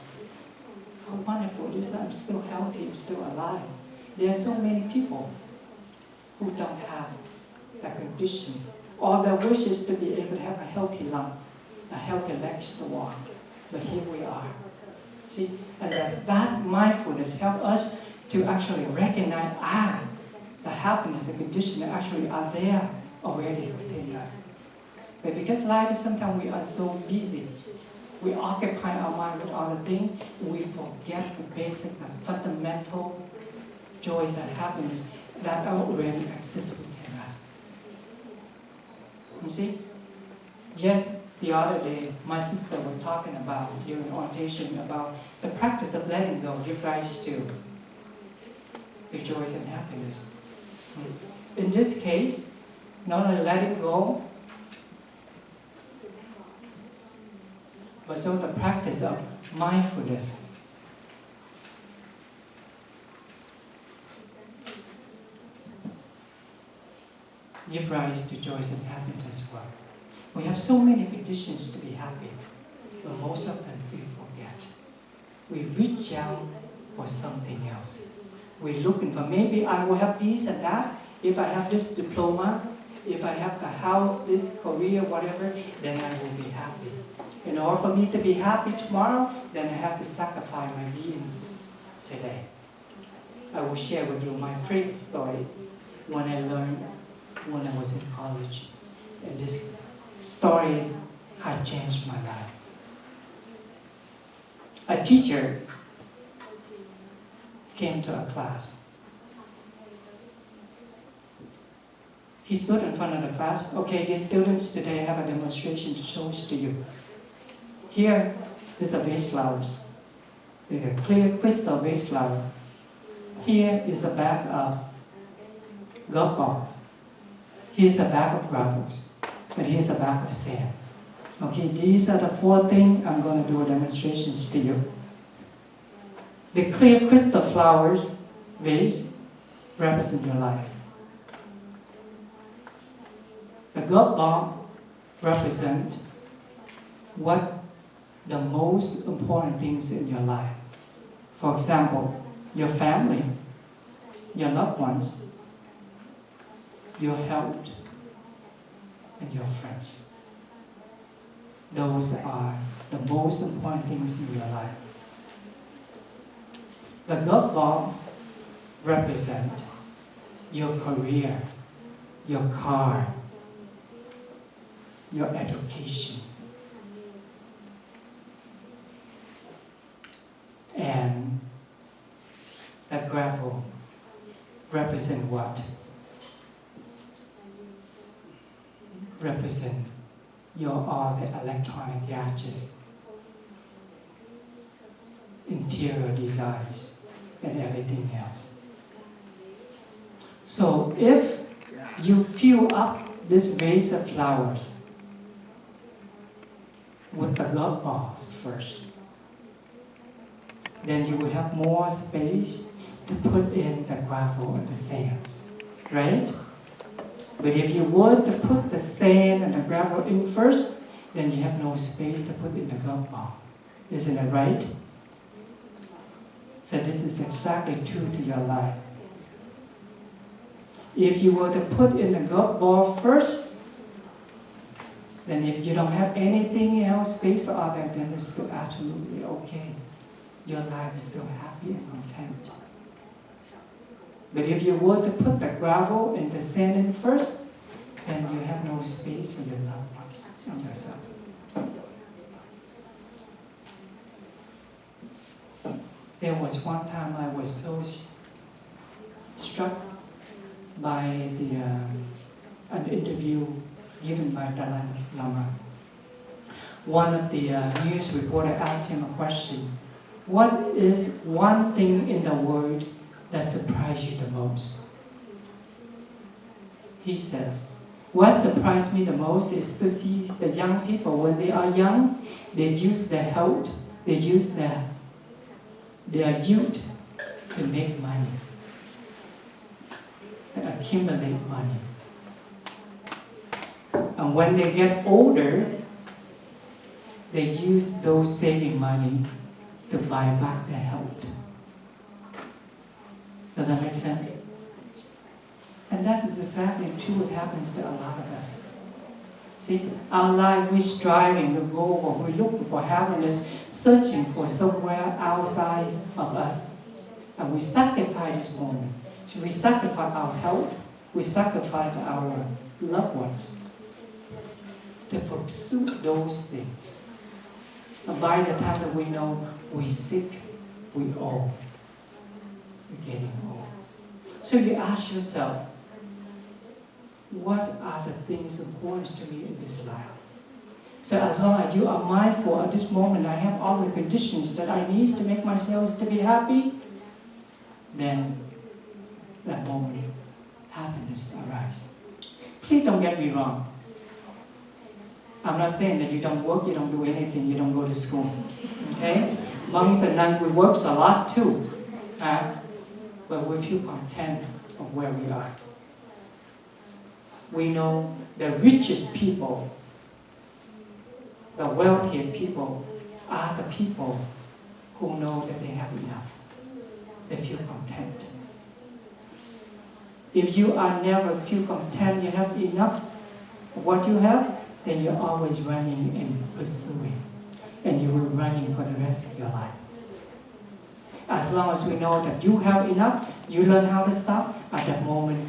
how wonderful it is that I'm still healthy, I'm still alive. There are so many people who don't have that condition. All their wish is to be able to have a healthy lung, a healthy legs to walk. But here we are. See, and that mindfulness helps us to actually recognize, the happiness and condition actually are there already within us. But because life is sometimes we are so busy, we occupy our mind with other things, we forget the basic, the fundamental joys and happiness that already exist within us. You see? Yes, the other day, my sister was talking about, during orientation, about the practice of letting go give rise to the joys and happiness. In this case, not only let it go, but also the practice of mindfulness. Give rise to joys and happiness as well. We have so many conditions to be happy, but most of them we forget. We reach out for something else. We're looking for, maybe I will have this and that. If I have this diploma, if I have the house, this career, whatever, then I will be happy. In order for me to be happy tomorrow, then I have to sacrifice my being today. I will share with you my favorite story when I learned when I was in college. And this story had changed my life. A teacher came to a class. He stood in front of the class. Okay, dear students, today I have a demonstration to show to you. Here is a vase flowers. There's a clear crystal vase flower. Here is a bag of golf balls. Here's a bag of gravels. And here's a bag of sand. Okay, these are the 4 things I'm going to do demonstrations to you. The clear crystal flowers vase represent your life. The golf ball represent what the most important things in your life. For example, your family, your loved ones, your health, and your friends. Those are the most important things in your life. The golf balls represent your career, your car, your education. And the gravel represent what? Represent all the electronic gadgets, interior designs, and everything else. So if you fill up this vase of flowers with the golf balls first, then you will have more space to put in the gravel and the sands, right? But if you were to put the sand and the gravel in first, then you have no space to put in the golf ball. Isn't it right? So this is exactly true to your life. If you were to put in the golf ball first, then if you don't have anything else space for other, then it's still absolutely okay. Your life is still happy and content. But if you were to put the gravel and the sand in first, then you have no space for your loved ones and yourself. There was one time I was so struck by an interview given by Dalai Lama. One of the news reporter asked him a question. What is one thing in the world that surprised you the most? He says, what surprised me the most is to see the young people, when they are young, they use their health, they use their youth to make money, and accumulate money. And when they get older, they use those saving money to buy back their health. Does that make sense? And that is exactly true what happens to a lot of us. See, our life, we're striving to go, or we're looking for happiness, searching for somewhere outside of us. And we sacrifice this moment. So we sacrifice our health, we sacrifice our loved ones to pursue those things. And by the time that we know we're sick, we're old. We're getting old. So you ask yourself, what are the things important to me in this life? So as long as you are mindful at this moment, I have all the conditions that I need to make myself to be happy, then that moment, happiness arises. Please don't get me wrong. I'm not saying that you don't work, you don't do anything, you don't go to school. Okay? Monks and nuns, we work a lot too. But we feel content of where we are. We know the richest people, the wealthiest people, are the people who know that they have enough. They feel content. If you are never feel content, you have enough of what you have, then you're always running and pursuing. And you will running for the rest of your life. As long as we know that you have enough, you learn how to stop, at that moment,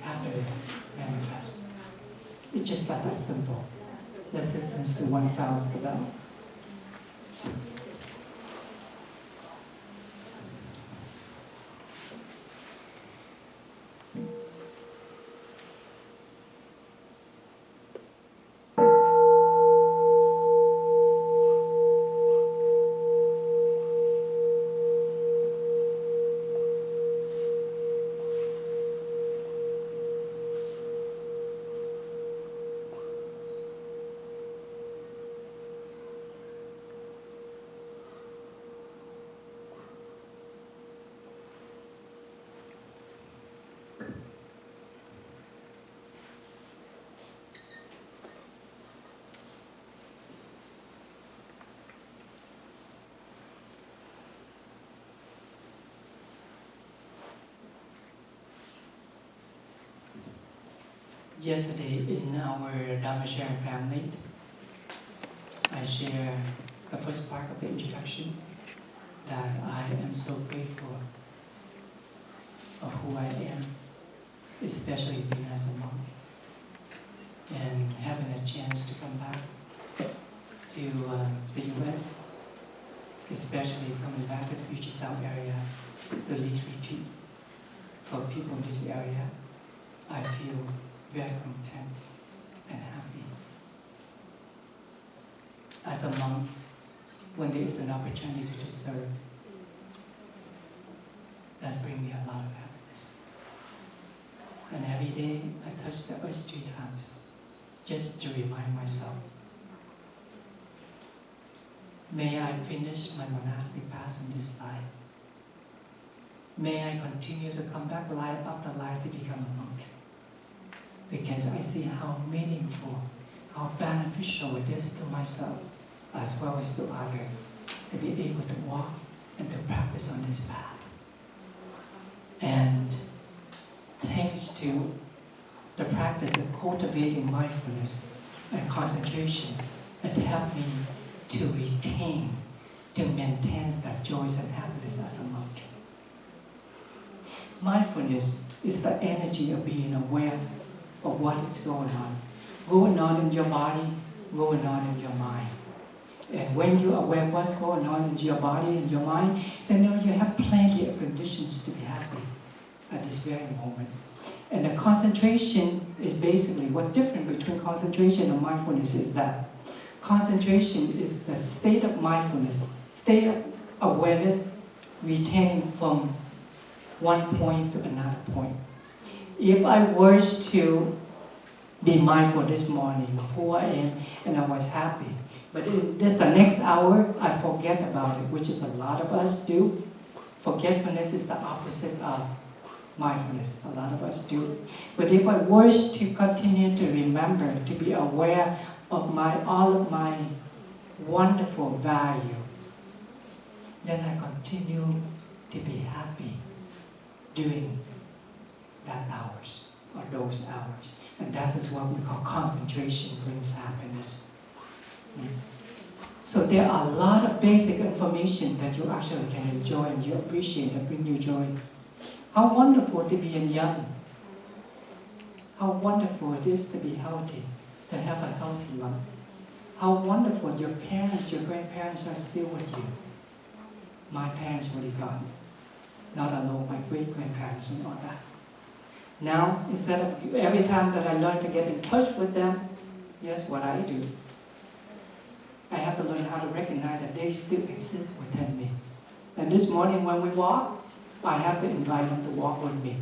happiness manifests. It's just that simple. That's essentially what sounds about. Yesterday in our Dharma sharing family, I share the first part of the introduction that I am so grateful of who I am, especially being as a monk, and having a chance to come back to the US, especially coming back to the Future South area, the lead retreat for people in this area. I feel very content and happy. As a monk, when there is an opportunity to serve, that's bring me a lot of happiness. And every day I touch the earth 3 times, just to remind myself. May I finish my monastic path in this life. May I continue to come back life after life to become a monk. Because I see how meaningful, how beneficial it is to myself, as well as to others, to be able to walk and to practice on this path. And thanks to the practice of cultivating mindfulness and concentration, it helped me to retain, to maintain that joy and happiness as a monk. Mindfulness is the energy of being aware of what is going on in your body, going on in your mind. And when you're aware of what's going on in your body and your mind, then you have plenty of conditions to be happy at this very moment. And the concentration is basically, what's different between concentration and mindfulness is that concentration is the state of mindfulness, state of awareness, retaining from one point to another point. If I was to be mindful this morning of who I am and I was happy, but in just the next hour, I forget about it, which is a lot of us do. Forgetfulness is the opposite of mindfulness. A lot of us do. But if I was to continue to remember, to be aware of all of my wonderful value, then I continue to be happy during that hours or those hours. And that is what we call concentration brings happiness. So there are a lot of basic information that you actually can enjoy and you appreciate that bring you joy. How wonderful to be young. How wonderful it is to be healthy, to have a healthy life. How wonderful your parents, your grandparents are still with you. My parents were gone. Not alone my great-grandparents and all that. Now, instead of every time that I learn to get in touch with them, guess what I do? I have to learn how to recognize that they still exist within me. And this morning when we walk, I have to invite them to walk with me.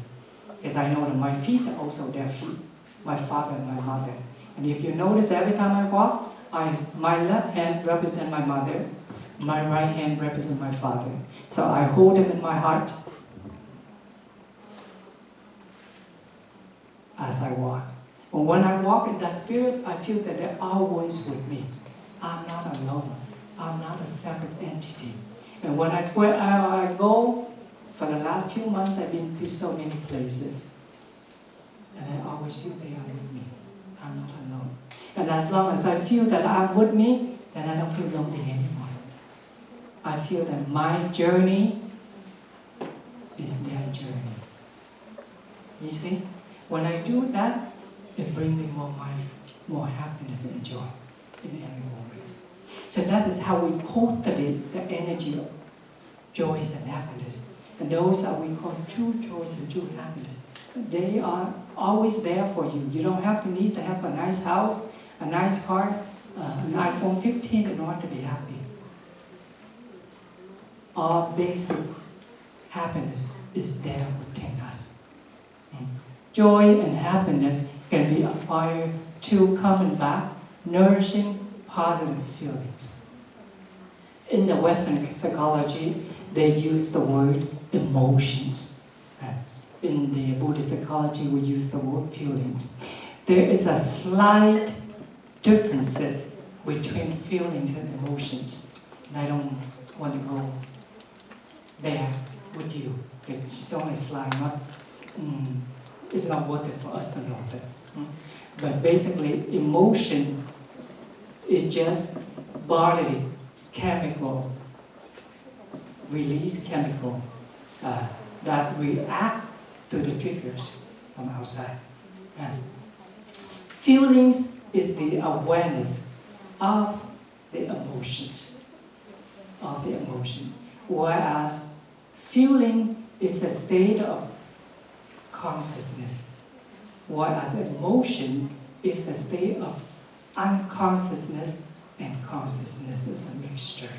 Because I know that my feet are also their feet, my father and my mother. And if you notice, every time I walk, my left hand represents my mother, my right hand represents my father. So I hold them in my heart as I walk. But when I walk in that spirit, I feel that they're always with me. I'm not alone. I'm not a separate entity. And wherever I go, for the last few months, I've been to so many places. And I always feel they are with me. I'm not alone. And as long as I feel that I'm with me, then I don't feel lonely anymore. I feel that my journey is their journey. You see? When I do that, it brings me more happiness and joy in every moment. So that is how we cultivate the energy of joy and happiness. And those are we call true joy and true happiness. They are always there for you. You don't have to need to have a nice house, a nice car, an iPhone 15 in order to be happy. Our basic happiness is there within us. Joy and happiness can be acquired through coming back, nourishing positive feelings. In the Western psychology, they use the word emotions. In the Buddhist psychology, we use the word feelings. There is a slight differences between feelings and emotions. And I don't want to go there with you. It's only slight, it's not worth it for us to know that. But basically, emotion is just bodily chemical, release chemical that react to the triggers from outside. Feelings is the awareness of the emotions, whereas feeling is a state of consciousness, whereas emotion is a state of unconsciousness, and consciousness is a mixture.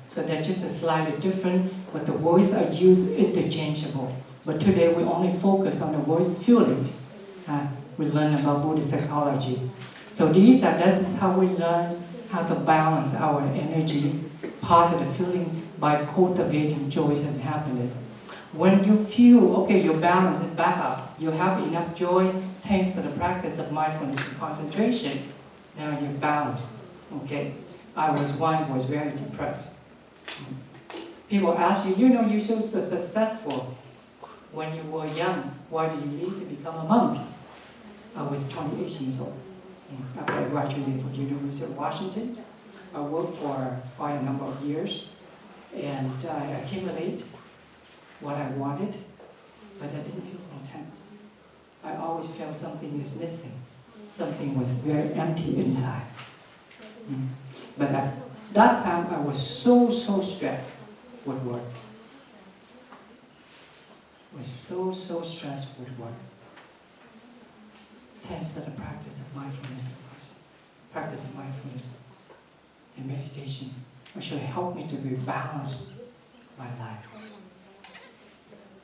So they're just slightly different, but the words are used interchangeable. But today we only focus on the word feelings. We learn about Buddhist psychology. So this is how we learn how to balance our energy, positive feeling by cultivating joy and happiness. When you feel, okay, you balance it back up, you have enough joy thanks to the practice of mindfulness and concentration, now you're balanced. Okay, I was very depressed. People ask you, you're so successful. When you were young, why did you leave to become a monk? I was 28 years old. After I graduated from the University of Washington, I worked for quite a number of years, and I accumulated what I wanted, but I didn't feel content. I always felt something is missing. Something was very empty inside. But at that time, I was so stressed with work. I was so stressed with work. Thanks to the practice of mindfulness, and meditation actually helped me to rebalance my life.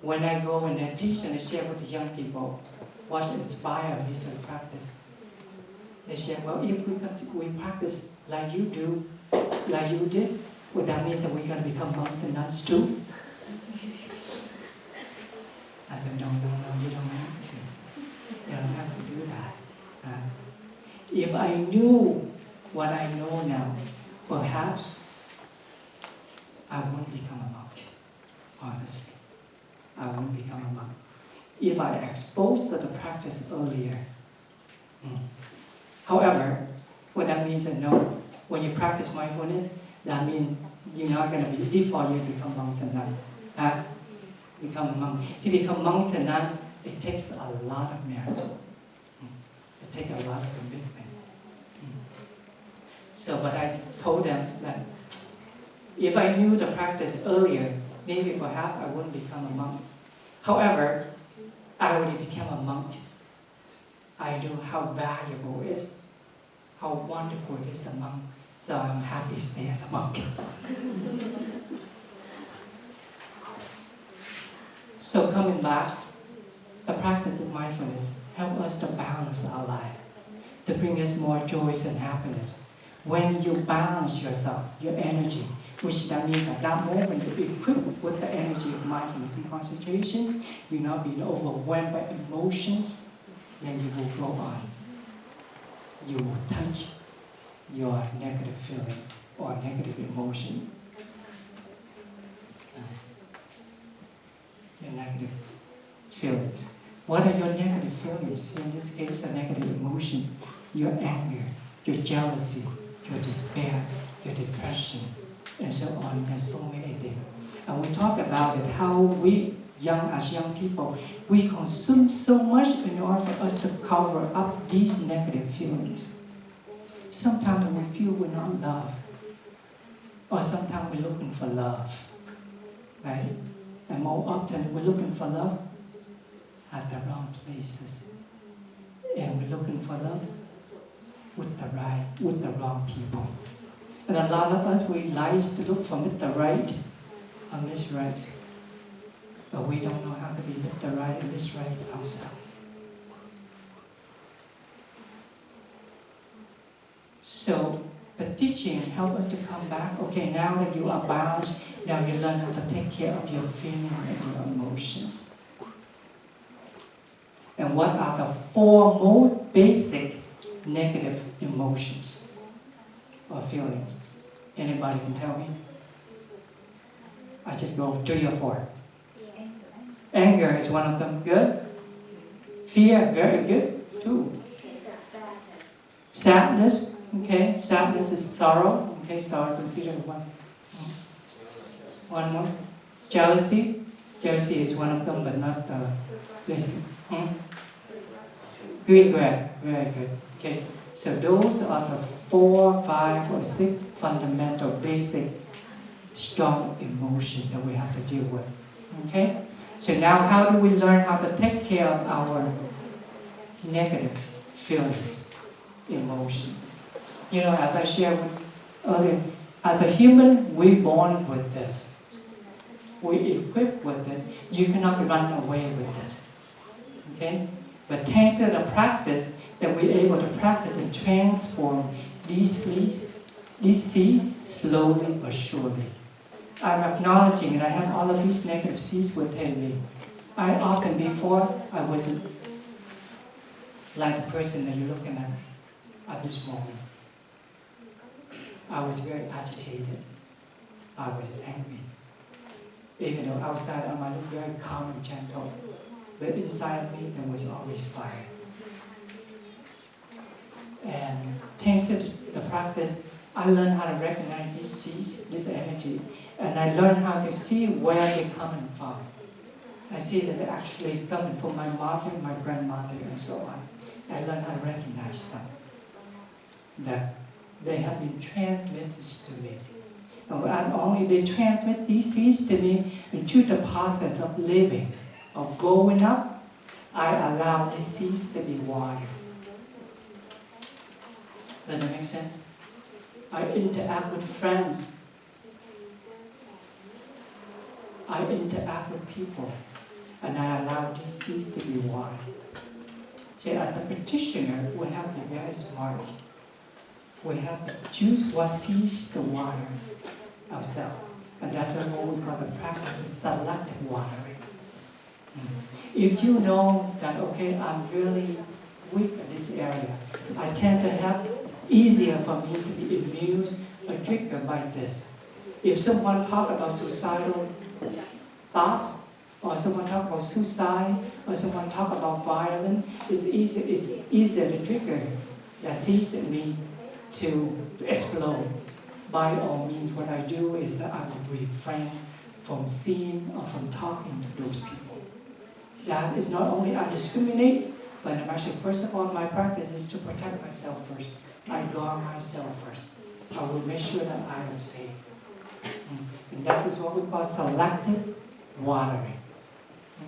When I go and I teach and I share with the young people what inspired me to practice, they say, well, if we practice like you do, like you did, well, that means that we're going to become monks and nuns too. I said, no, you don't have to. You don't have to do that. If I knew what I know now, perhaps I honestly, I won't become a monk. If I exposed to the practice earlier. However, what that means is no, when you practice mindfulness, that means you're not going to be, before you become monks and nuns. Become a monk. To become monks and nuns, it takes a lot of merit. It takes a lot of commitment. So, but I told them that if I knew the practice earlier, maybe perhaps I wouldn't become a monk. However, I already became a monk. I know how valuable it is, how wonderful it is a monk. So I'm happy to stay as a monk. So coming back, the practice of mindfulness helps us to balance our life, to bring us more joy and happiness. When you balance yourself, your energy, which that means at that moment you're equipped with the energy of mindfulness and concentration, you're not being overwhelmed by emotions, then you will go on. You will touch your negative feeling or negative emotion. Your negative feelings. What are your negative feelings? In this case, a negative emotion. Your anger, your jealousy, your despair, your depression, and so on. There's so many things. And we talk about it, how we, as young people, we consume so much in order for us to cover up these negative feelings. Sometimes we feel we're not loved, or sometimes we're looking for love, right? And more often we're looking for love at the wrong places. And we're looking for love with the wrong people. And a lot of us, we like to look for Mr. Right and Miss Right. But we don't know how to be Mr. Right and Miss Right ourselves. So the teaching helps us to come back. Okay, now that you are balanced, now you learn how to take care of your feelings and your emotions. And what are the 4 most basic negative emotions or feelings? Anybody can tell me? I just go 3 or 4. Anger is one of them. Good. Fear, very good. 2. Sadness. Okay, sadness is sorrow. Okay, sorrow considered one. One more. Jealousy. Jealousy is one of them, but not the basic. Regret. Very good. Okay, so those are the 4, 5, or 6 fundamental, basic, strong emotions that we have to deal with. Okay, so now how do we learn how to take care of our negative feelings, emotion? You know, as I shared earlier, as a human, we're born with this. We're equipped with it. You cannot run away with this. Okay? But thanks to the practice, that we're able to practice and transform these seeds slowly but surely. I'm acknowledging that I have all of these negative seeds within me. I often, before, I wasn't like the person that you're looking at this moment. I was very agitated. I was angry. Even though outside I might look very calm and gentle, but inside of me there was always fire. And thanks to the practice, I learned how to recognize these seeds, this energy, and I learned how to see where they're coming from. I see that they're actually coming from my mother, my grandmother, and so on. I learned how to recognize them. That they have been transmitted to me. And not only they transmit these seeds to me, and through the process of living, of growing up, I allow these seeds to be watered. Does that make sense? I interact with friends. I interact with people, and I allow these seeds to be watered. So as a practitioner, we have to be very smart. We have to choose what seeds to water ourselves. And that's what we call the practice of selective watering. If you know that, okay, I'm really weak in this area, I tend to have easier for me to be amused or triggered by this. If someone talks about suicidal thought, or someone talk about suicide, or someone talk about violence, it's easier to trigger that sees in me to explode. By all means, what I do is that I will refrain from seeing or from talking to those people. That is not only I discriminate, but I'm actually, first of all, my practice is to protect myself first. I guard myself first. I will make sure that I am safe. And that is what we call selective watering.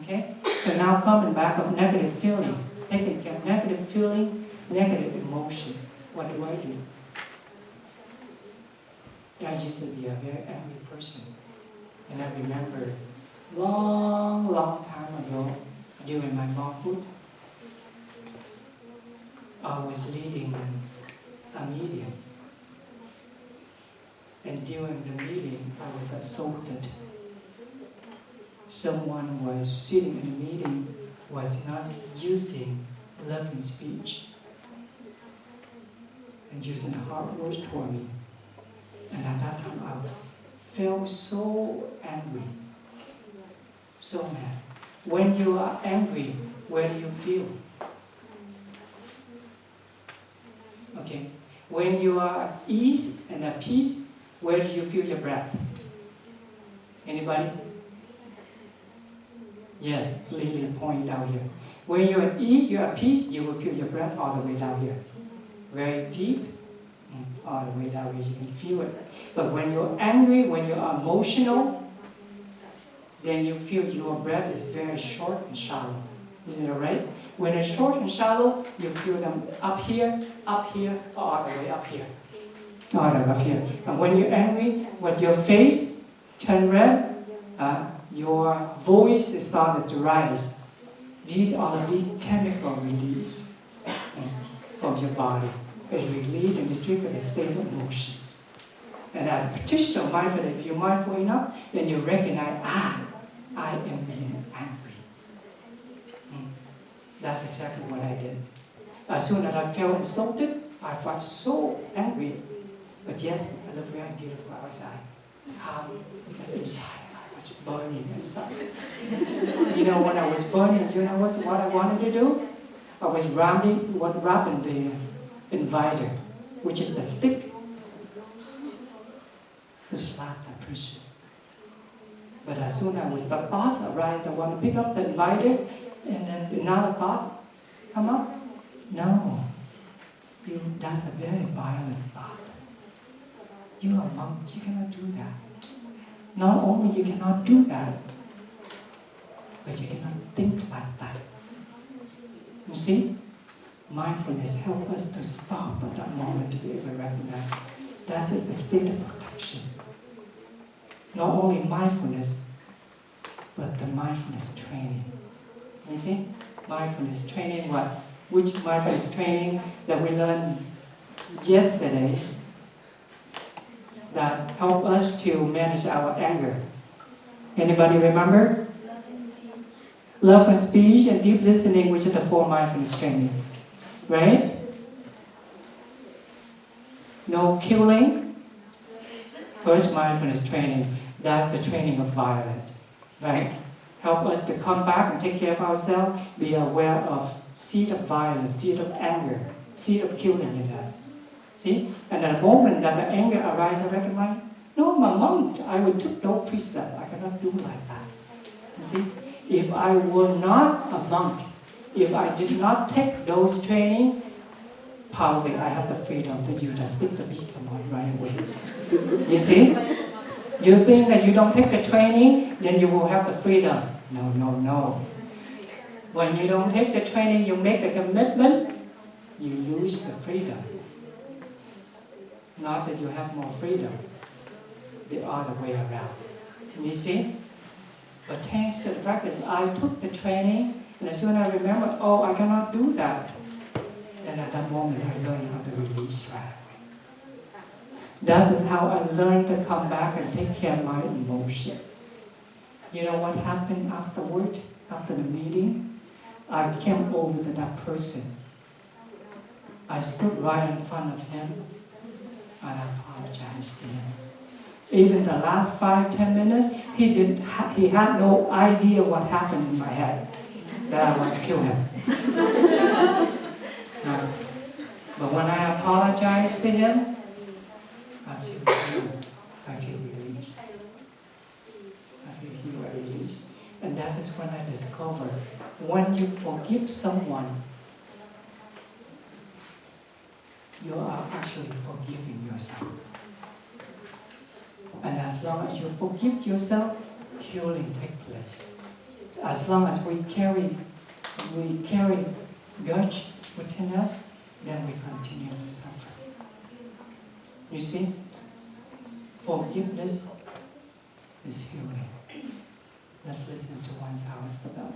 Okay? So now coming back of negative feeling, taking care of negative feeling, negative emotion. What do? I used to be a very angry person. And I remember long time ago, during my monkhood, I was leading a meeting. And during the meeting, I was assaulted. Someone was sitting in the meeting, was not using loving speech and using hard words toward me. And at that time, I felt so angry, so mad. When you are angry, where do you feel? Okay. When you are at ease and at peace, where do you feel your breath? Anybody? Yes, Lily point down here. When you're at ease, you're at peace, you will feel your breath all the way down here. Very deep, all the way down here, you can feel it. But when you're angry, when you're emotional, then you feel your breath is very short and shallow. Isn't it right? When it's short and shallow, you feel them up here, all the way up here. All the way up here. And when you're angry, when your face turn red, your voice is started to rise. These are the chemical release from your body. It releases and it triggers a state of motion. And as a practitioner of mindfulness, if you're mindful enough, then you recognize, I am being angry. That's exactly what I did. As soon as I felt insulted, I felt so angry. But yes, I look very beautiful outside. But inside, I was burning inside. You know, when I was burning, you know what I wanted to do? I was wrapping the inviter, which is the stick, to slap that person. But as soon as the thoughts arise, I want to pick up the inviter, and then another thought come up. No, that's a very violent thought. You are a monk, you cannot do that. Not only you cannot do that, but you cannot think like that. You see? Mindfulness helps us to stop at that moment to be able to recognize that's a state of protection. Not only mindfulness, but the mindfulness training. You see? Mindfulness training what? Which mindfulness training that we learned yesterday that help us to manage our anger? Anybody remember? Love and speech and deep listening, which is the 4 mindfulness training. Right? No killing. First mindfulness training. That's the training of violence. Right? Help us to come back and take care of ourselves. Be aware of seed of violence, seed of anger, seed of killing in us. See? And at the moment that the anger arises, I recognize, no, I'm a monk. I would take no precept. I cannot do like that. You see? If I were not a monk, if I did not take those training, probably I have the freedom to use the stick to beat someone right away. You see? You think that you don't take the training, then you will have the freedom. No. When you don't take the training, you make the commitment, you lose the freedom. Not that you have more freedom, the other way around. You see? But thanks to the practice, I took the training, and as soon as I remember, I cannot do that, then at that moment I learned how to release right away. That is how I learned to come back and take care of my emotion. You know what happened afterward, after the meeting? I came over to that person. I stood right in front of him, and I apologized to him. Even the last 5-10 minutes, he had no idea what happened in my head, that I want to kill him. But when I apologize to him, I feel healed. I feel released. I feel healed and released. And that is when I discover, when you forgive someone, you are actually forgiving yourself. And as long as you forgive yourself, healing takes place. As long as we carry grudge within us, then we continue to suffer. You see, forgiveness is healing. Let's listen to one sound about.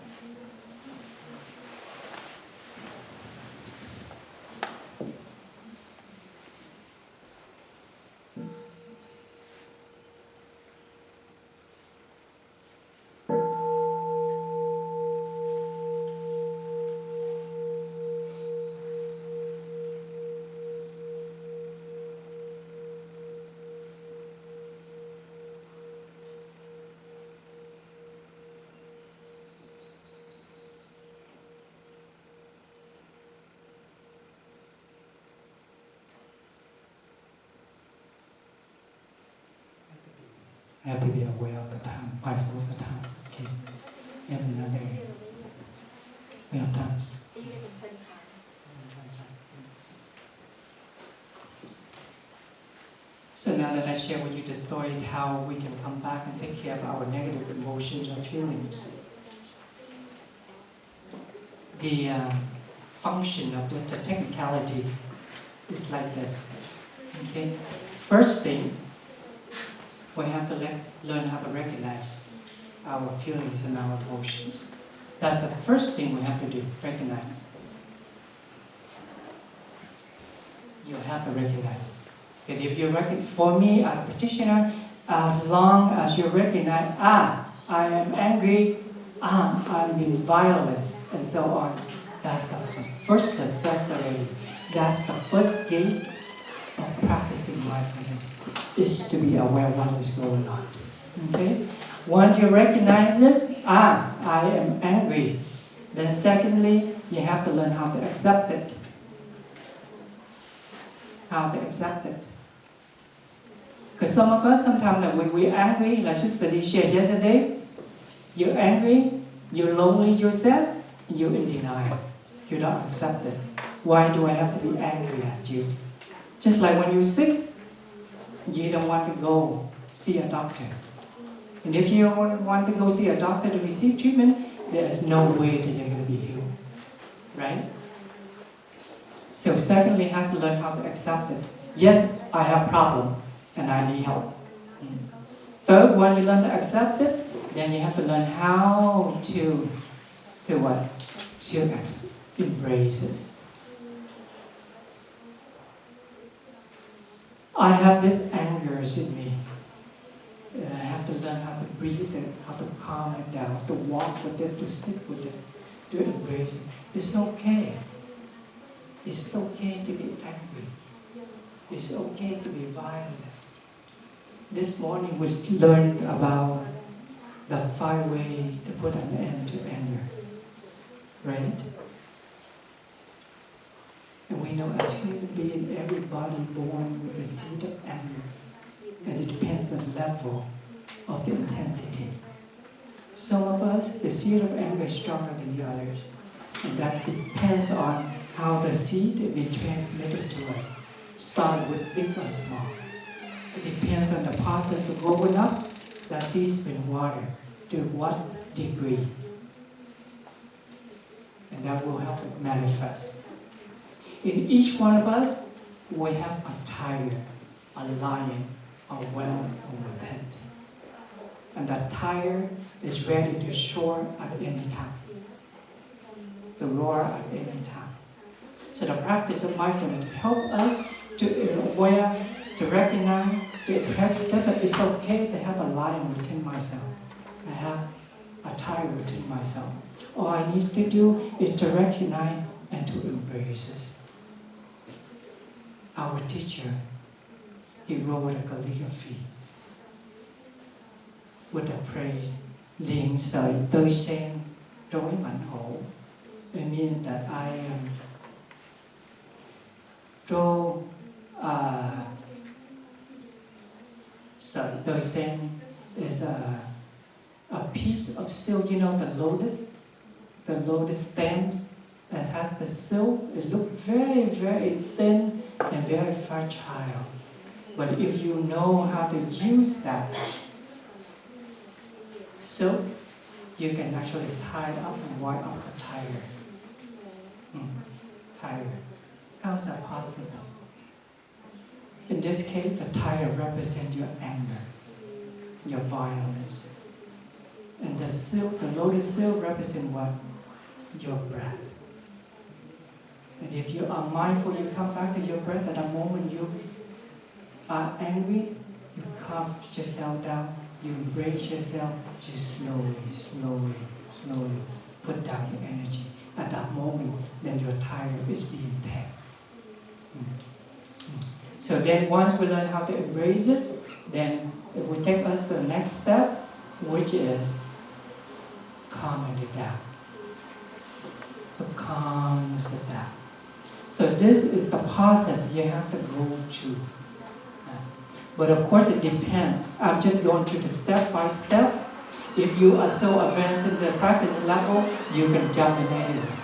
I have to be aware of the time, mindful of the time. Okay. Every another we have times. So now that I share with you the story how we can come back and take care of our negative emotions or feelings, the function of this, the technicality is like this. Okay. First thing, we have to learn how to recognize our feelings and our emotions. That's the first thing we have to do, recognize. You have to recognize. And if you for me as a practitioner, as long as you recognize, I am angry, I'm being violent, and so on, that's the first success already. That's the first gate of practicing mindfulness, is to be aware of what is going on. Okay? Once you recognize it, I am angry. Then secondly, you have to learn how to accept it. How to accept it. Because some of us, sometimes when we're angry, like Sister Lee shared yesterday, you're angry, you're lonely, you're sad, you're in denial. You don't accept it. Why do I have to be angry at you? Just like when you're sick, you don't want to go see a doctor. And if you don't want to go see a doctor to receive treatment, there is no way that you're going to be healed. Right? So secondly, you have to learn how to accept it. Yes, I have a problem and I need help. Third, when you learn to accept it, then you have to learn how to what? To embrace it. I have this anger in me. And I have to learn how to breathe it, how to calm it down, to walk with it, to sit with it, to embrace it. It's okay. It's okay to be angry. It's okay to be violent. This morning we learned about the 5 ways to put an end to anger. Right? And we know as human beings, everybody born with the seed of anger. And it depends on the level of the intensity. Some of us, the seed of anger is stronger than the others. And that depends on how the seed is being transmitted to us. Start with big or small. It depends on the process of growing up, the seed's been watered to what degree. And that will help it manifest. In each one of us, we have a tiger, a lion, a well from within. And that tiger is ready to soar at any time, to roar at any time. So the practice of mindfulness helps us to be aware, to recognize, to accept that it's okay to have a lion within myself. I have a tiger within myself. All I need to do is to recognize and to embrace it. Our teacher, he wrote a calligraphy with the praise. Liền sợi tơ sen trói mảnh hổ. It means that I am draw sợi tơ sen is a piece of silk. You know the lotus stems that has the silk. It looks very, very thin and very fragile. But if you know how to use that silk, you can actually tie up and wipe up the tire. Tire. How is that possible? In this case, the tire represents your anger, your violence. And the silk, the lotus silk represents what? Your breath. And if you are mindful, you come back to your breath. At the moment you are angry, you calm yourself down, you embrace yourself, you slowly put down your energy. At that moment, then your tire is being tamed. So then once we learn how to embrace it, then it will take us to the next step, which is calming it down. To calm it down. So this is the process you have to go through. But of course it depends. I'm just going through the step by step. If you are so advanced in the practice level, you can jump in anywhere.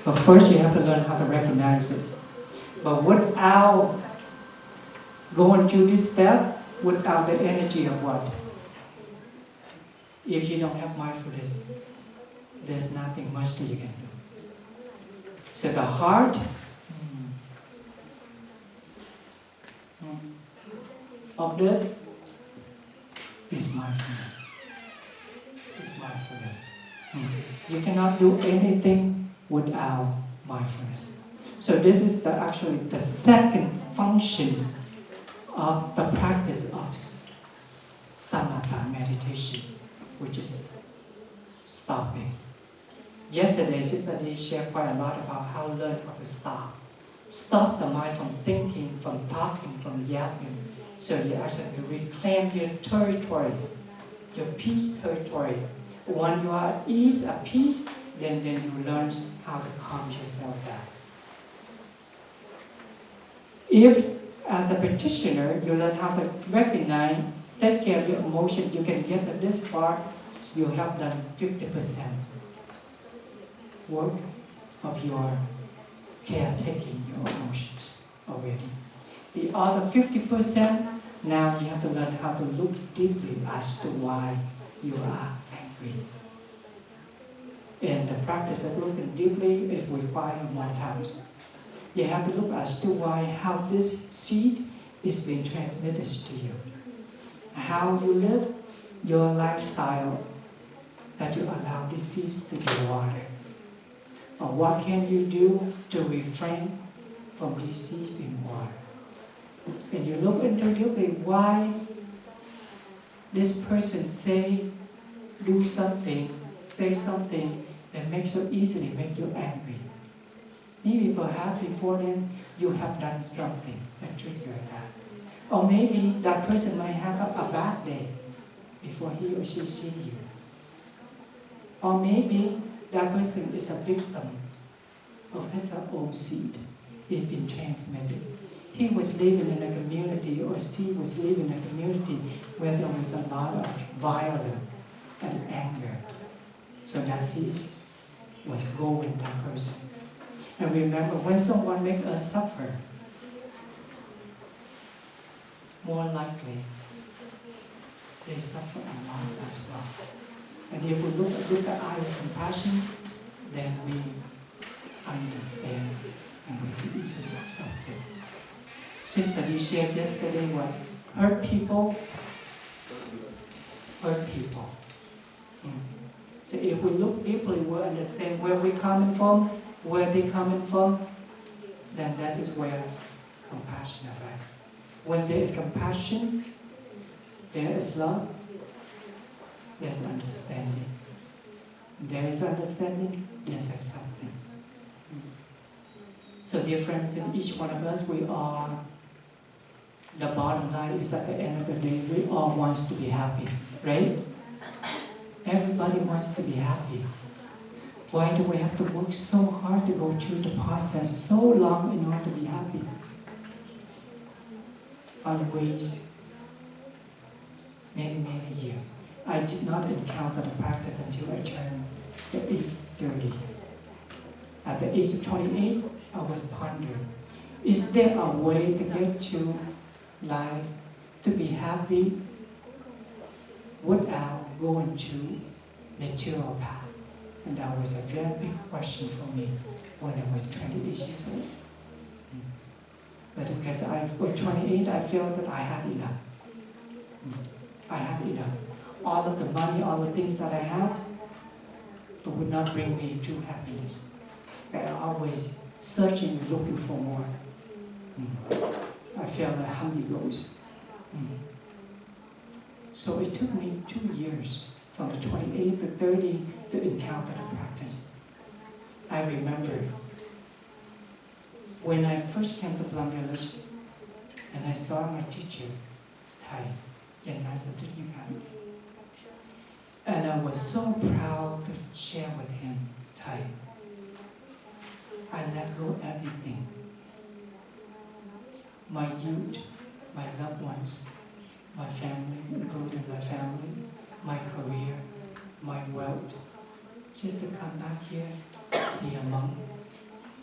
But first you have to learn how to recognize this. But without going through this step, without the energy of what? If you don't have mindfulness, there's nothing much that you can do. So the heart of this is mindfulness. It's mindfulness. You cannot do anything without mindfulness. So this is actually the second function of the practice of samatha meditation, which is stopping. Yesterday, Sister Lee shared quite a lot about how to learn how to stop. Stop the mind from thinking, from talking, from yapping. So you actually reclaim your territory, your peace territory. When you are at ease, at peace, then you learn how to calm yourself down. If, as a practitioner, you learn how to recognize, take care of your emotion, you can get to this far, you have done 50% work of your caretaking your emotions already. The other 50%, now you have to learn how to look deeply as to why you are angry. And the practice of looking deeply, it requires more times. You have to look as to why, how this seed is being transmitted to you. How you live your lifestyle that you allow this seeds to be watered. Or what can you do to refrain from these seeds being watered? And you look into deeply why this person do something, say something that makes you easily make you angry. Maybe perhaps before then you have done something that triggered that. Or maybe that person might have a bad day before he or she sees you. Or maybe that person is a victim of his or her own seed. It's been transmitted. He was living in a community, or she was living in a community where there was a lot of violence and anger. So that seed was growing that person. And remember, when someone makes us suffer, more likely they suffer a lot as well. And if we look at the eye of compassion, then we understand and we can easily accept it. Sister Lee shared yesterday what hurt people. So if we look deeply, we'll understand where we're coming from, where they're coming from, then that is where compassion arises. When there is compassion, there is love, there's understanding. There is understanding, there's acceptance. So dear friends, in each one of us, we are, the bottom line is at the end of the day, we all want to be happy. right? Everybody wants to be happy. Why do we have to work so hard to go through the process so long in order to be happy? I waste many, many years. I did not encounter the practice until I turned the age 30. At the age of 28, I was pondering, is there a way to get to life, to be happy without going to material path? And that was a very big question for me when I was 28 years old. But because I was 28, I felt that I had enough. I had enough. All of the money, all the things that I had, it would not bring me to happiness. I always searching and looking for more. I felt like hungry ghost. So it took me 2 years, from the 28 to 30, to encounter the practice. I remember when I first came to Plum Village and I saw my teacher, Thai, and I was so proud to share with him Thai. I let go everything. My youth, my loved ones, my family, including my family, my career, my wealth, just to come back here, be a monk,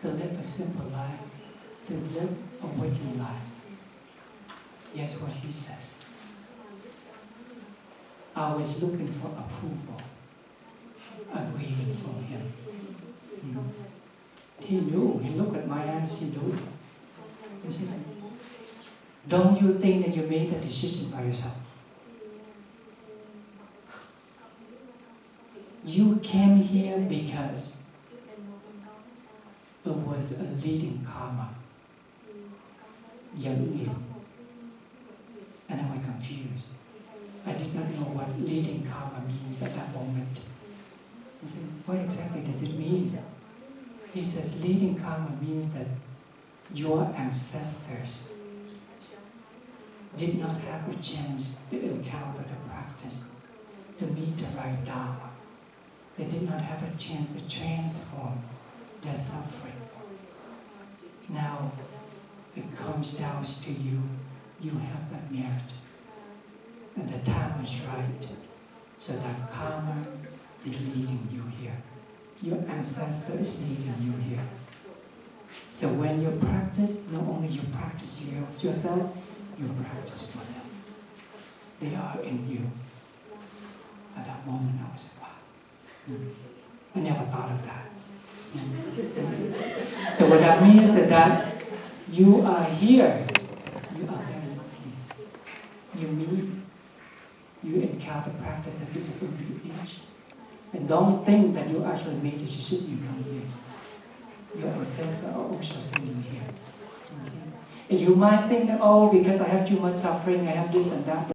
to live a simple life, to live a waking life. Yes, what he says. I was looking for approval, agreement from him. He knew, he looked at my eyes, he knew. He says, don't you think that you made a decision by yourself? You came here because it was a leading karma. Young you. And I was confused. I did not know what leading karma means at that moment. I said, what exactly does it mean? He says, leading karma means that your ancestors did not have a chance to encounter the practice, to meet the right Dharma. They did not have a chance to transform their suffering. Now, it comes down to you. You have that merit. And the time is right. So that karma is leading you here. Your ancestor is leading you here. So when you practice, not only you practice yourself, you practice for them. They are in you. At that moment, I was like, wow. I never thought of that. So what that means is that you are here. You are very lucky. You meet, you encounter practice at this early age. And don't think that you actually made a decision, you come here. Your ancestors are also sending you here. And you might think that, oh, because I have too much suffering, I have this and that.